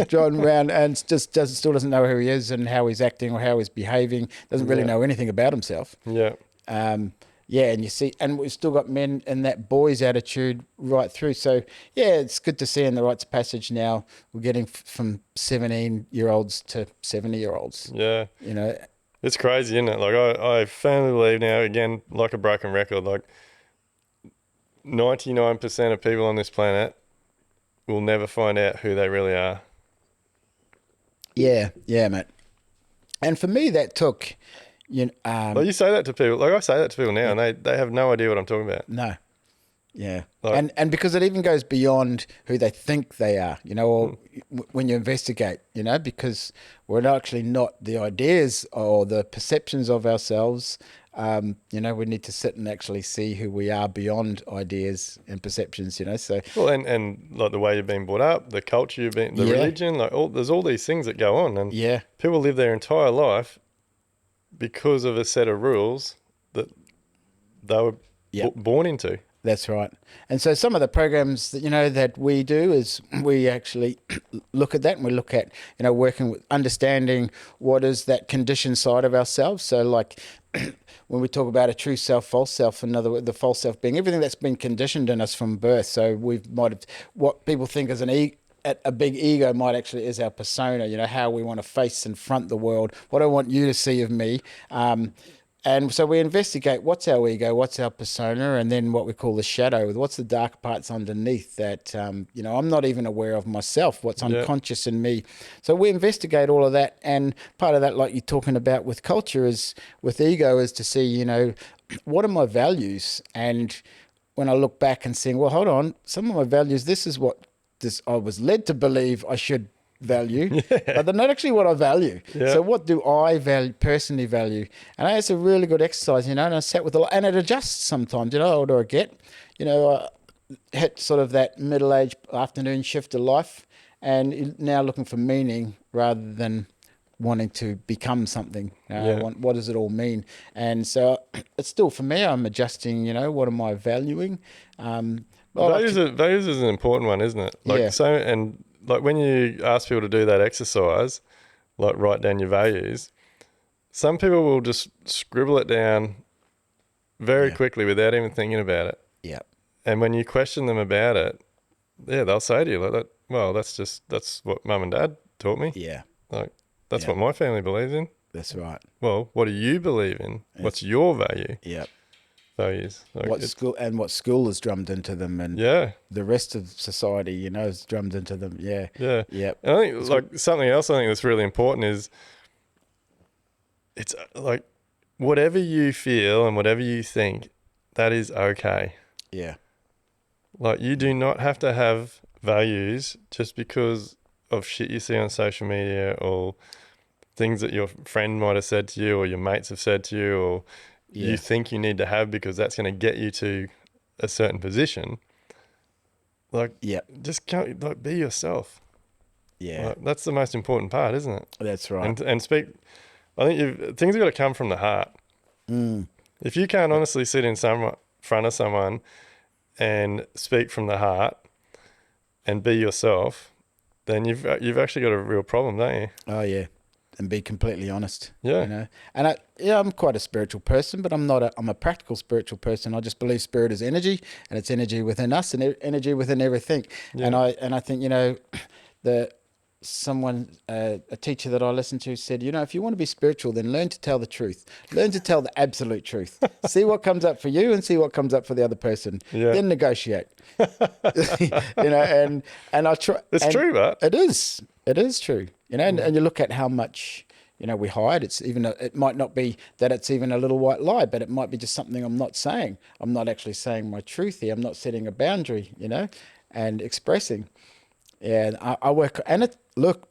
driving around, and still doesn't know who he is and how he's acting or how he's behaving. Doesn't really know anything about himself. Yeah. And you see, and we've still got men in that boy's attitude right through. So it's good to see in the rites of passage now we're getting from 17-year-olds to 70-year-olds. Yeah. You know. It's crazy, isn't it? Like, I firmly believe now, again, like a broken record, like 99% of people on this planet will never find out who they really are. Yeah, mate. And for me, that took, you know, like, you say that to people, like I say that to people now, and they have no idea what I'm talking about. No. Yeah. Like, and because it even goes beyond who they think they are, you know, or when you investigate, you know, because we're actually not the ideas or the perceptions of ourselves. You know, we need to sit and actually see who we are beyond ideas and perceptions, you know. So well, and like the way you've been brought up, the culture you've been, the religion, like there's all these things that go on, and people live their entire life because of a set of rules that they were born into. That's right. And so some of the programs that, you know, that we do is we actually look at that, and we look at, you know, working with understanding what is that conditioned side of ourselves. So like when we talk about a true self, false self, another word, the false self being everything that's been conditioned in us from birth. So what people think is a big ego might actually is our persona, you know, how we want to face and front the world, what I want you to see of me. And so we investigate what's our ego, what's our persona, and then what we call the shadow, what's the dark parts underneath that, you know, I'm not even aware of myself, what's unconscious in me. So we investigate all of that. And part of that, like you're talking about with culture, is with ego, is to see, you know, what are my values? And when I look back and saying, well, hold on, some of my values, this is what I was led to believe I should value, but they're not actually what I value. Yeah. So what do I personally value? And it's a really good exercise, and I sat with a lot, and it adjusts sometimes, the older I get, hit sort of that middle-aged afternoon shift of life, and now looking for meaning rather than wanting to become something. What does it all mean? And so it's still, for me, I'm adjusting, what am I valuing? Values is an important one, isn't it? Like when you ask people to do that exercise, like write down your values, some people will just scribble it down very quickly without even thinking about it. Yeah. And when you question them about it, they'll say to you like that, well, that's what mum and dad taught me. Yeah. Like that's what my family believes in. That's right. Well, what do you believe in? What's your value? Yeah. Values. Like what school is drummed into them, and the rest of society, is drummed into them. Yeah. Yeah. Yeah. And I think something else I think that's really important is it's like whatever you feel and whatever you think, that is okay. Yeah. Like you do not have to have values just because of shit you see on social media or things that your friend might have said to you or your mates have said to you or you think you need to have because that's going to get you to a certain position. Like, just be yourself. Yeah. Like, that's the most important part, isn't it? That's right. And speak. I think things have got to come from the heart. If you can't honestly sit in front of someone and speak from the heart and be yourself, then you've actually got a real problem, don't you? Oh yeah, and be completely honest. Yeah. And I'm quite a spiritual person, but I'm a practical spiritual person. I just believe spirit is energy, and it's energy within us and energy within everything. Yeah. And I think a teacher that I listened to said, if you want to be spiritual, then learn to tell the truth. Learn to tell the absolute truth. See what comes up for you and see what comes up for the other person. Yeah. Then negotiate. And I try. It's true, but it is true. And you look at how much we hide. It might not be that it's even a little white lie, but it might be just something I'm not saying. I'm not actually saying my truth here. I'm not setting a boundary, and expressing. Yeah, I work, and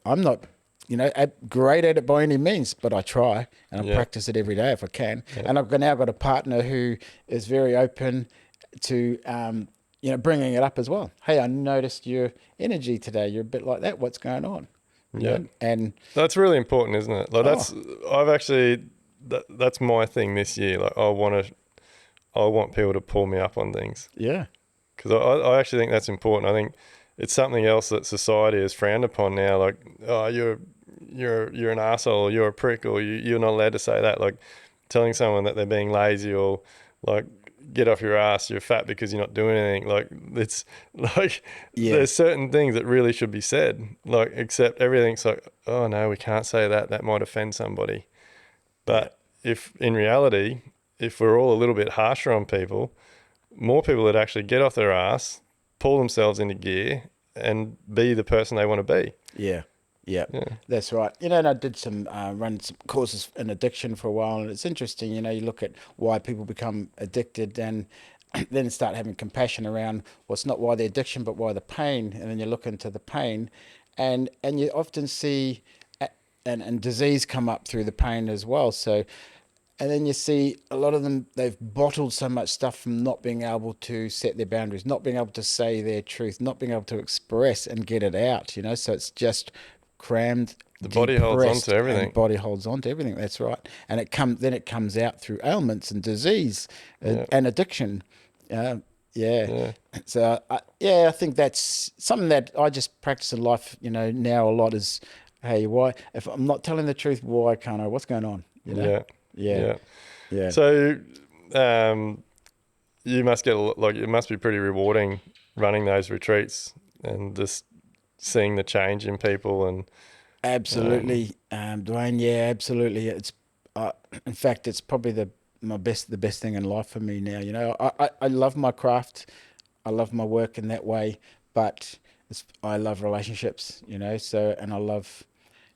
I'm not, great at it by any means, but I try, and I practice it every day if I can. Yeah. And I've now got a partner who is very open to, bringing it up as well. Hey, I noticed your energy today. You're a bit like that. What's going on? And that's really important, isn't it? Like that's my thing this year. Like I want people to pull me up on things. Yeah, because I actually think that's important. I think it's something else that society is frowned upon now. Like, oh, you're an asshole, or you're a prick, or you're not allowed to say that. Like, telling someone that they're being lazy or like get off your ass, you're fat because you're not doing anything. Like, it's like there's certain things that really should be said. Like, except everything's like, oh no, we can't say that. That might offend somebody. But if in reality, if we're all a little bit harsher on people, more people would actually get off their ass, pull themselves into gear and be the person they want to be. Yeah. That's right. And I did run some courses in addiction for a while, and it's interesting, you look at why people become addicted and then start having compassion around, well, it's not why the addiction, but why the pain. And then you look into the pain and you often see, and disease come up through the pain as well. So, and then you see a lot of them, they've bottled so much stuff from not being able to set their boundaries, not being able to say their truth, not being able to express and get it out, so it's just crammed. The body holds on to everything. Body holds on to everything, that's right. And it comes out through ailments and disease and addiction. So, I think that's something that I just practice in life, now a lot is, hey, why, if I'm not telling the truth, why can't I? What's going on? Yeah. So, you must get it must be pretty rewarding running those retreats and just seeing the change in people and. Absolutely, Duayne. Yeah, absolutely. It's, in fact, it's probably the best thing in life for me now. I love my craft, I love my work in that way, but I love relationships. So, and I love.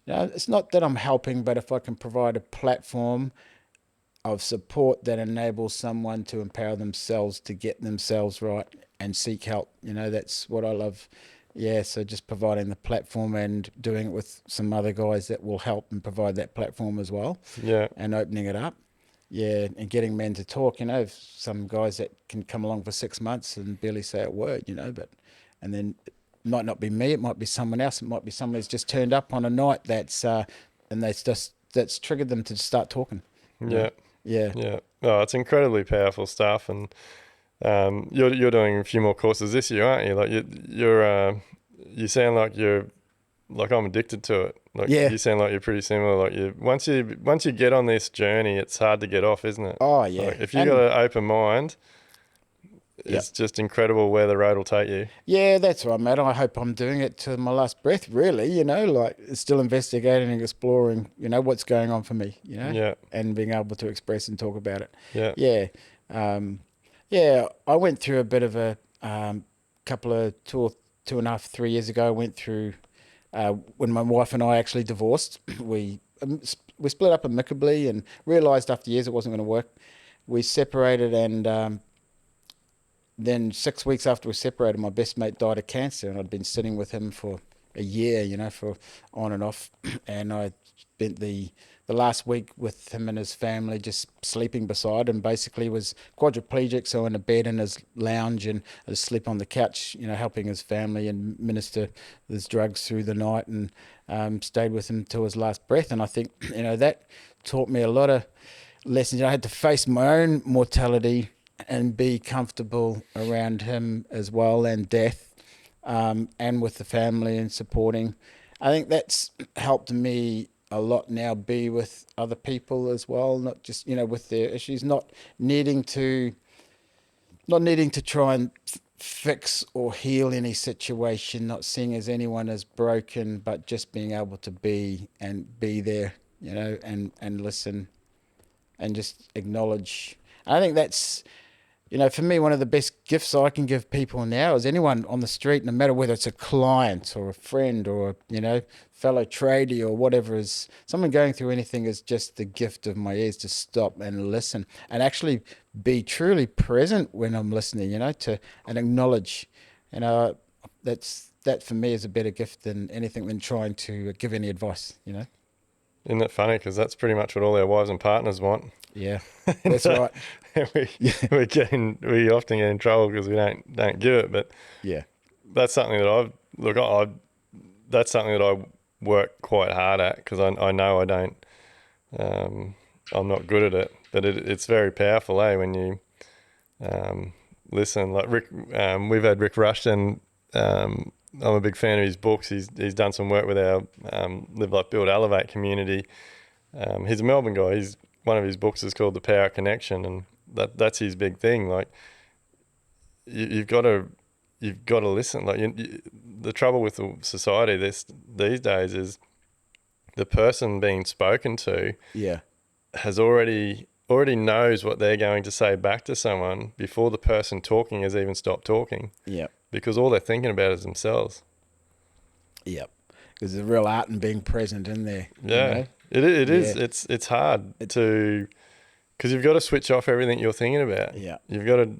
It's not that I'm helping, but if I can provide a platform of support that enables someone to empower themselves to get themselves right and seek help, that's what I love Yeah, so just providing the platform and doing it with some other guys that will help and provide that platform as well, Yeah. and opening it up. Yeah, and getting men to talk. Some guys that can come along for 6 months and barely say a word. And then it might not be me. It might be someone else. It might be someone who's just turned up on a night and that's triggered them to start talking. You know? Yeah. Yeah. Yeah. Oh, it's incredibly powerful stuff. And you're doing a few more courses this year, aren't you? Like you sound like you're like I'm addicted to it. Like Yeah. you sound like you're pretty similar. Like once you get on this journey, it's hard to get off, isn't it? Oh, yeah. Like if you got And an open mind, yeah. it's just incredible where the road will take you. Yeah, that's right, mate. I hope I'm doing it to my last breath, really, like still investigating and exploring, what's going on for me, Yeah. and being able to express and talk about it. Yeah. Yeah. Yeah, I went through a bit of a couple of 2.5, 3 years ago. I went through when my wife and I actually divorced. We split up amicably and realized after years it wasn't going to work. We separated, and then 6 weeks after we separated, my best mate died of cancer, and I'd been sitting with him for a year, for on and off, and I spent the last week with him and his family, just sleeping beside him. Basically, was quadriplegic, so in a bed in his lounge, and I just sleep on the couch, helping his family and minister his drugs through the night, and stayed with him till his last breath. And I think that taught me a lot of lessons. I had to face my own mortality and be comfortable around him as well, and death, and with the family and supporting. I think that's helped me a lot now, be with other people as well, not just with their issues, not needing to try and fix or heal any situation, not seeing as anyone as broken, but just being able to be there, and listen and just acknowledge. I think that's, for me, one of the best gifts I can give people now is anyone on the street, no matter whether it's a client or a friend or, fellow tradie or whatever, is someone going through anything, is just the gift of my ears to stop and listen and actually be truly present when I'm listening, and acknowledge, you know, that for me is a better gift than anything than trying to give any advice. Isn't that funny? Because that's pretty much what all our wives and partners want. Yeah, that's right. we Yeah. we often get in trouble because we don't give it. But Yeah. that's something that that's something that I work quite hard at, because I know I don't. I'm not good at it, but it's very powerful, when you listen. Like Rick, we've had Rick Rushton. I'm a big fan of his books. He's done some work with our Live Like Build Elevate community. He's a Melbourne guy. One of his books is called The Power of Connection, and that's his big thing. Like you've got to listen. Like the trouble with the society these days is the person being spoken to Yeah. has already knows what they're going to say back to someone before the person talking has even stopped talking, Yeah. because all they're thinking about is themselves. Yep. There's a real art in being present in there. Yeah, it is. Yeah. It's hard to, because you've got to switch off everything you're thinking about. Yeah. You've got to,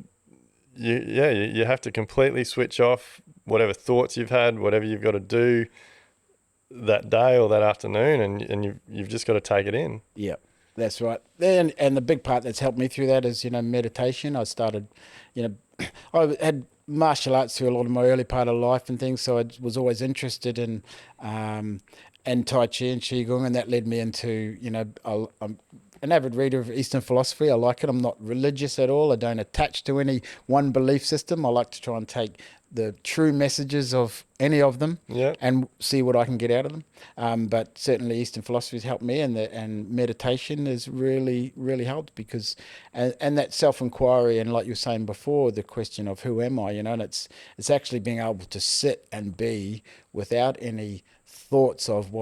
you have to completely switch off whatever thoughts you've had, whatever you've got to do that day or that afternoon, and you've just got to take it in. Yep. That's right. And the big part that's helped me through that is, meditation. I started, I had martial arts through a lot of my early part of life and things, so I was always interested in Tai Chi and Qigong, and that led me into, I'm an avid reader of Eastern philosophy. I like it. I'm not religious at all. I don't attach to any one belief system. I like to try and take the true messages of any of them, Yeah. and see what I can get out of them. But certainly Eastern philosophy has helped me, and meditation has really, really helped, because and that self-inquiry, and like you were saying before, the question of who am I, and it's actually being able to sit and be without any thoughts of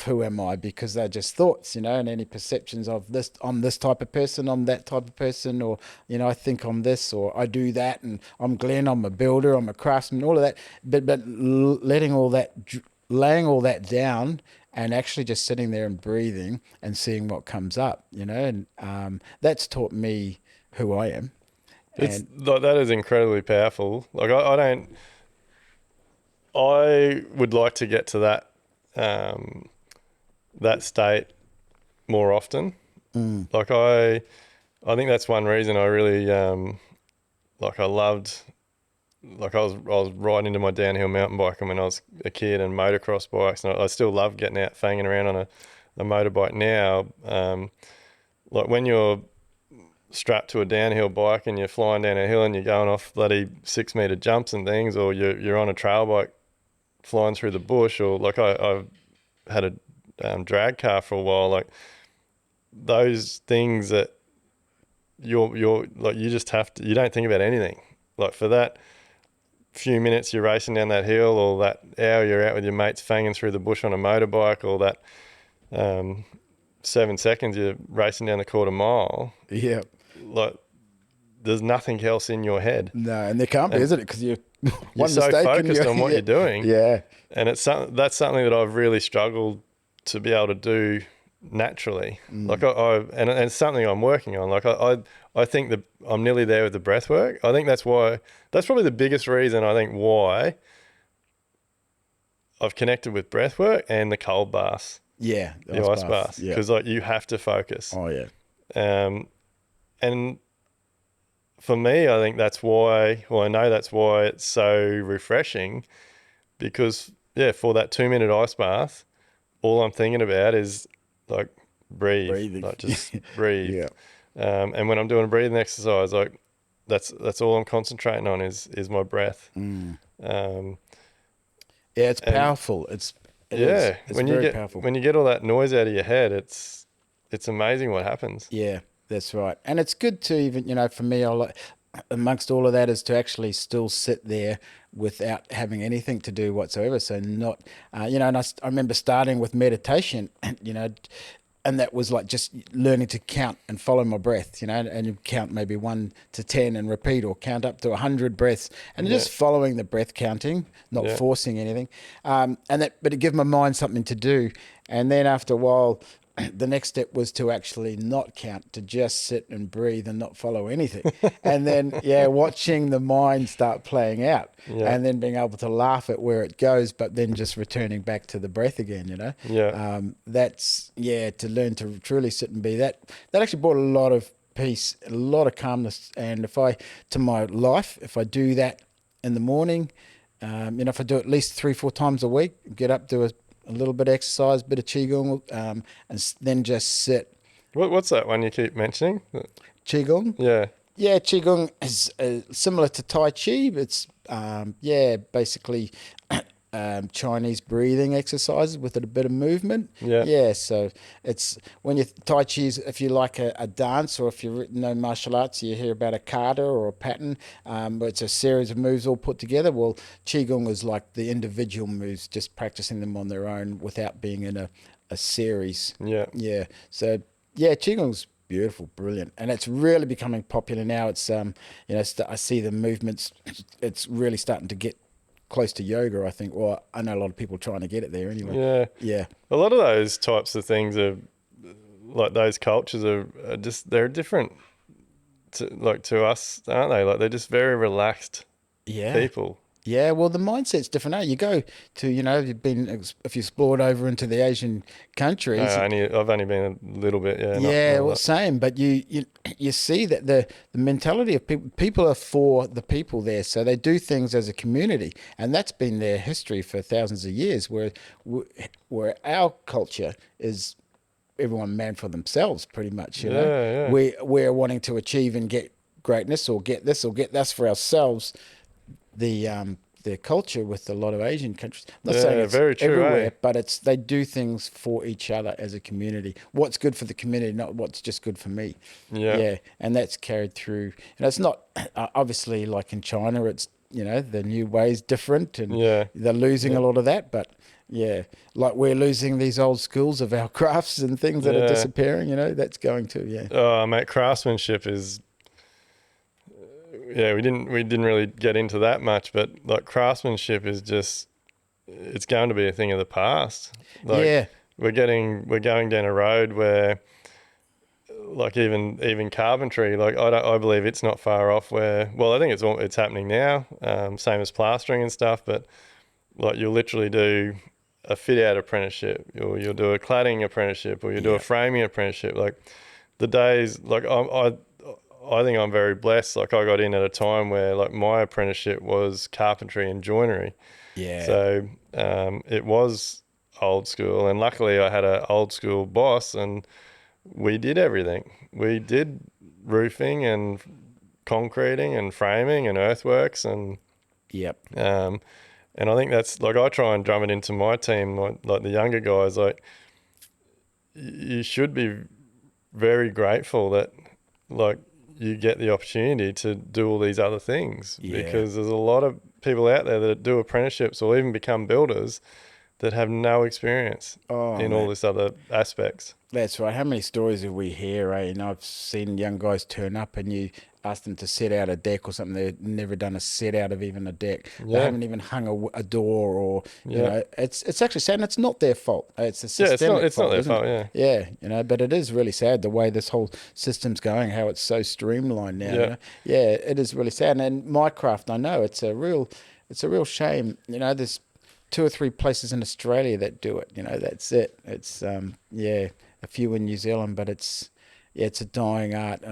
who am I, because they're just thoughts, and any perceptions of this, I'm this type of person, I'm that type of person, or, I think I'm this, or I do that, and I'm Glen, I'm a builder, I'm a craftsman, all of that. But letting all that, laying all that down, and actually just sitting there and breathing and seeing what comes up, and that's taught me who I am. It's And like, that is incredibly powerful. Like I don't. I would like to get to that state more often. Like I think that's one reason I really like I loved. Like I was riding into my downhill mountain biking when I was a kid, and motocross bikes, and I still love getting out, fanging around on a motorbike now. Like when you're strapped to a downhill bike and you're flying down a hill and you're going off bloody 6 meter jumps and things, or you're on a trail bike flying through the bush, or like I've had a drag car for a while. Like those things that you're like, you just have to, you don't think about anything. Like for that few minutes you're racing down that hill, or that hour you're out with your mates fanging through the bush on a motorbike, or that 7 seconds you're racing down the quarter mile. Yeah. Like there's nothing else in your head. No, and there can't be, isn't it? Because you're You're so focused on what yeah. you're doing. Yeah. And that's something that I've really struggled to be able to do naturally. Like and it's something I'm working on. Like I think that I'm nearly there with the breath work. I think that's probably the biggest reason I think why I've connected with breath work and the cold baths. Yeah. The ice baths. Yeah. Because like you have to focus. Oh, yeah. And for me, I think that's why, well, I know that's why it's so refreshing, because yeah, for that 2 minute ice bath, all I'm thinking about is like Breathing. like just breathe. Yeah. And when I'm doing a breathing exercise, like that's all I'm concentrating on is my breath. Yeah, it's powerful. It's very powerful. When you get all that noise out of your head, it's amazing what happens. Yeah, that's right. And it's good to even, for me, I like, amongst all of that, is to actually still sit there without having anything to do whatsoever. So not, and I remember starting with meditation, and that was like just learning to count and follow my breath, and you count maybe 1 to 10 and repeat, or count up to 100 breaths, and just following the breath counting, not forcing anything. But it gave my mind something to do. And then after a while, the next step was to actually not count, to just sit and breathe and not follow anything. And then, watching the mind start playing out, and then being able to laugh at where it goes, but then just returning back to the breath again, That's, to learn to truly sit and be. That actually brought a lot of peace, a lot of calmness. And if I do that in the morning, if I do it at least 3-4 times a week, get up, do a little bit of exercise, bit of qigong, and then just sit. What's that one you keep mentioning? Qigong? Yeah, qigong is similar to Tai Chi. It's basically Chinese breathing exercises with a bit of movement. So it's when you Tai Chi is, if you like a dance, or if you know martial arts, you hear about a kata or a pattern, but it's a series of moves all put together. Well, qigong is like the individual moves, just practicing them on their own without being in a series. So qigong's beautiful, brilliant, and it's really becoming popular now. It's I see the movements. It's really starting to get close to yoga, I think. Well, I know a lot of people trying to get it there anyway. Yeah. A lot of those types of things are like, those cultures are just, they're different to us, aren't they? Like they're just very relaxed people. Yeah, well, the mindset's different now. You go to, if you explored over into the Asian countries. I've only been a little bit, same. But you see that the mentality of people are for the people there, so they do things as a community, and that's been their history for thousands of years. Where our culture is everyone man for themselves, pretty much. We're wanting to achieve and get greatness, or get this or get that for ourselves. Their culture with a lot of Asian countries. I'm not saying it's very true, everywhere, but they do things for each other as a community. What's good for the community, not what's just good for me. And that's carried through. It's not obviously like in China. It's the new way's different, and they're losing a lot of that. But like we're losing these old schools of our crafts and things that are disappearing. That's going to Oh, mate, craftsmanship is. We didn't really get into that much, but like craftsmanship is just, it's going to be a thing of the past. Like, we're going down a road where, like even carpentry, like I believe it's not far off where, well, I think it's happening now, same as plastering and stuff, but like you'll literally do a fit out apprenticeship, or you'll do a cladding apprenticeship, or you'll do a framing apprenticeship. Like the days, like I think I'm very blessed. Like I got in at a time where like my apprenticeship was carpentry and joinery. Yeah. So it was old school, and luckily I had an old school boss, and we did everything. We did roofing and concreting and framing and earthworks and Yep. and I think that's like I try and drum it into my team, like the younger guys. Like you should be very grateful that like you get the opportunity to do all these other things, because there's a lot of people out there that do apprenticeships or even become builders that have no experience in all this other aspects. That's right. How many stories have we hear, eh? And I've seen young guys turn up and you ask them to set out a deck or something. They've never done a set out of even a deck. They haven't even hung a door, or, you know, it's actually sad, and it's not their fault. It's a systemic it's not their fault, Yeah, you know, but it is really sad the way this whole system's going, how it's so streamlined now. You know? Yeah, it is really sad. And in my craft, I know it's a real shame. You know, there's 2 or 3 places in Australia that do it. You know, that's it. It's a few in New Zealand, but it's a dying art.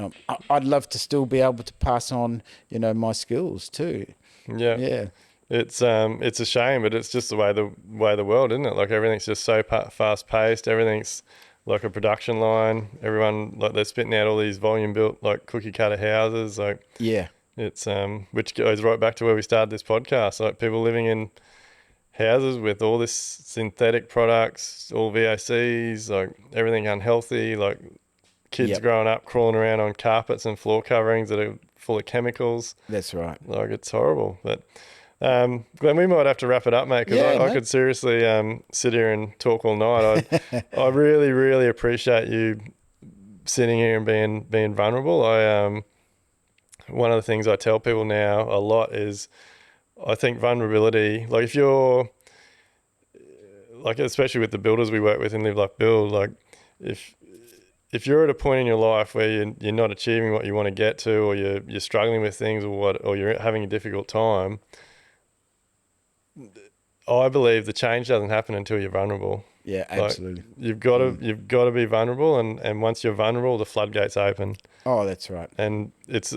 I'd love to still be able to pass on, you know, my skills too. Yeah. It's a shame, but it's just the way the world, isn't it? Like everything's just so fast paced. Everything's like a production line. Everyone, like, they're spitting out all these volume built like cookie cutter houses. Like it's which goes right back to where we started this podcast. Like people living in houses with all this synthetic products, all VOCs, like everything unhealthy, like kids growing up crawling around on carpets and floor coverings that are full of chemicals. That's right. Like it's horrible. But Glenn, we might have to wrap it up, mate, because I could seriously sit here and talk all night. I really, really appreciate you sitting here and being vulnerable. One of the things I tell people now a lot is, I think vulnerability, like if you're, like especially with the builders we work with in Live Like Build, like if you're at a point in your life where you're not achieving what you want to get to, or you're struggling with things, or you're having a difficult time, I believe the change doesn't happen until you're vulnerable. Yeah, absolutely. Like you've got to be vulnerable, and once you're vulnerable, the floodgates open. Oh, that's right. And it's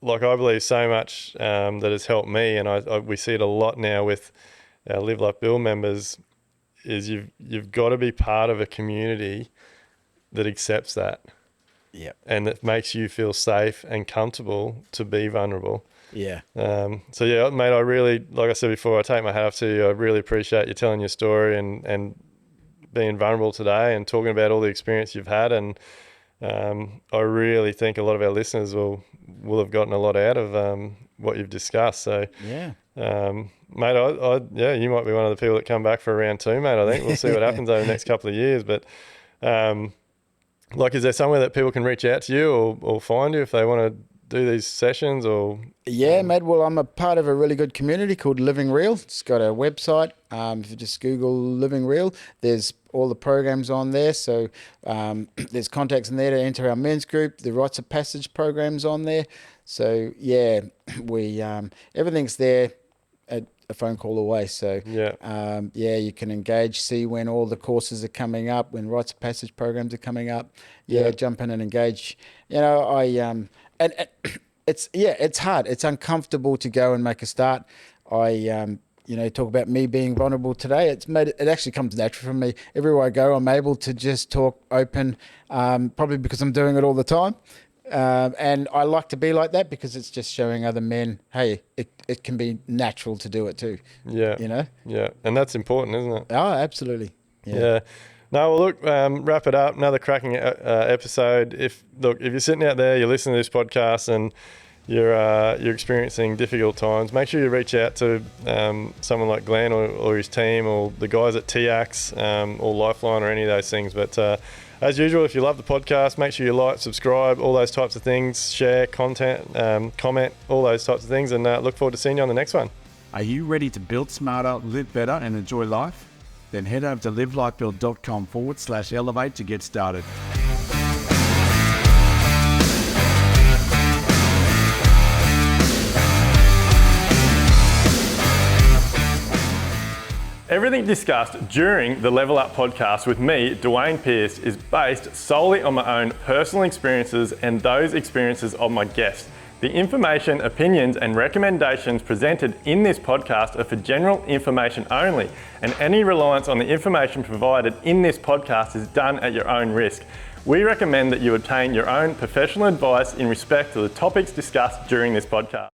like I believe so much that has helped me, and we see it a lot now with our Live Like Build members, is you've got to be part of a community that accepts that. Yeah. And that makes you feel safe and comfortable to be vulnerable. Yeah. So yeah, mate, I really, like I said before, I take my hat off to you. I really appreciate you telling your story and being vulnerable today and talking about all the experience you've had. And I really think a lot of our listeners will have gotten a lot out of what you've discussed. So yeah, mate, you might be one of the people that come back for round 2, mate. I think we'll see what happens over the next couple of years. But like, is there somewhere that people can reach out to you or find you if they want to do these sessions? Or mate, well, I'm a part of a really good community called Living Real. It's got a website. If you just Google Living Real, there's all the programs on there. So there's contacts in there to enter our men's group. The Rites of Passage programs on there. So yeah, we everything's there at a phone call away. So you can engage, see when all the courses are coming up, when Rites of Passage programs are coming up. Jump in and engage. You know, and it's hard. It's uncomfortable to go and make a start. Talk about me being vulnerable today. It actually comes natural for me. Everywhere I go, I'm able to just talk open, probably because I'm doing it all the time. And I like to be like that because it's just showing other men, hey, it can be natural to do it too. Yeah. You know? Yeah. And that's important, isn't it? Oh, absolutely. Yeah. No, well, look, wrap it up. Another cracking episode. If you're sitting out there, you're listening to this podcast and you're experiencing difficult times, make sure you reach out to someone like Glenn or his team, or the guys at TX or Lifeline or any of those things. But as usual, if you love the podcast, make sure you like, subscribe, all those types of things, share content, comment, all those types of things, and look forward to seeing you on the next one. Are you ready to build smarter, live better, and enjoy life? Then head over to livelikebuild.com/elevate to get started. Everything discussed during the Level Up podcast with me, Duayne Pearce, is based solely on my own personal experiences and those experiences of my guests. The information, opinions, and recommendations presented in this podcast are for general information only, and any reliance on the information provided in this podcast is done at your own risk. We recommend that you obtain your own professional advice in respect to the topics discussed during this podcast.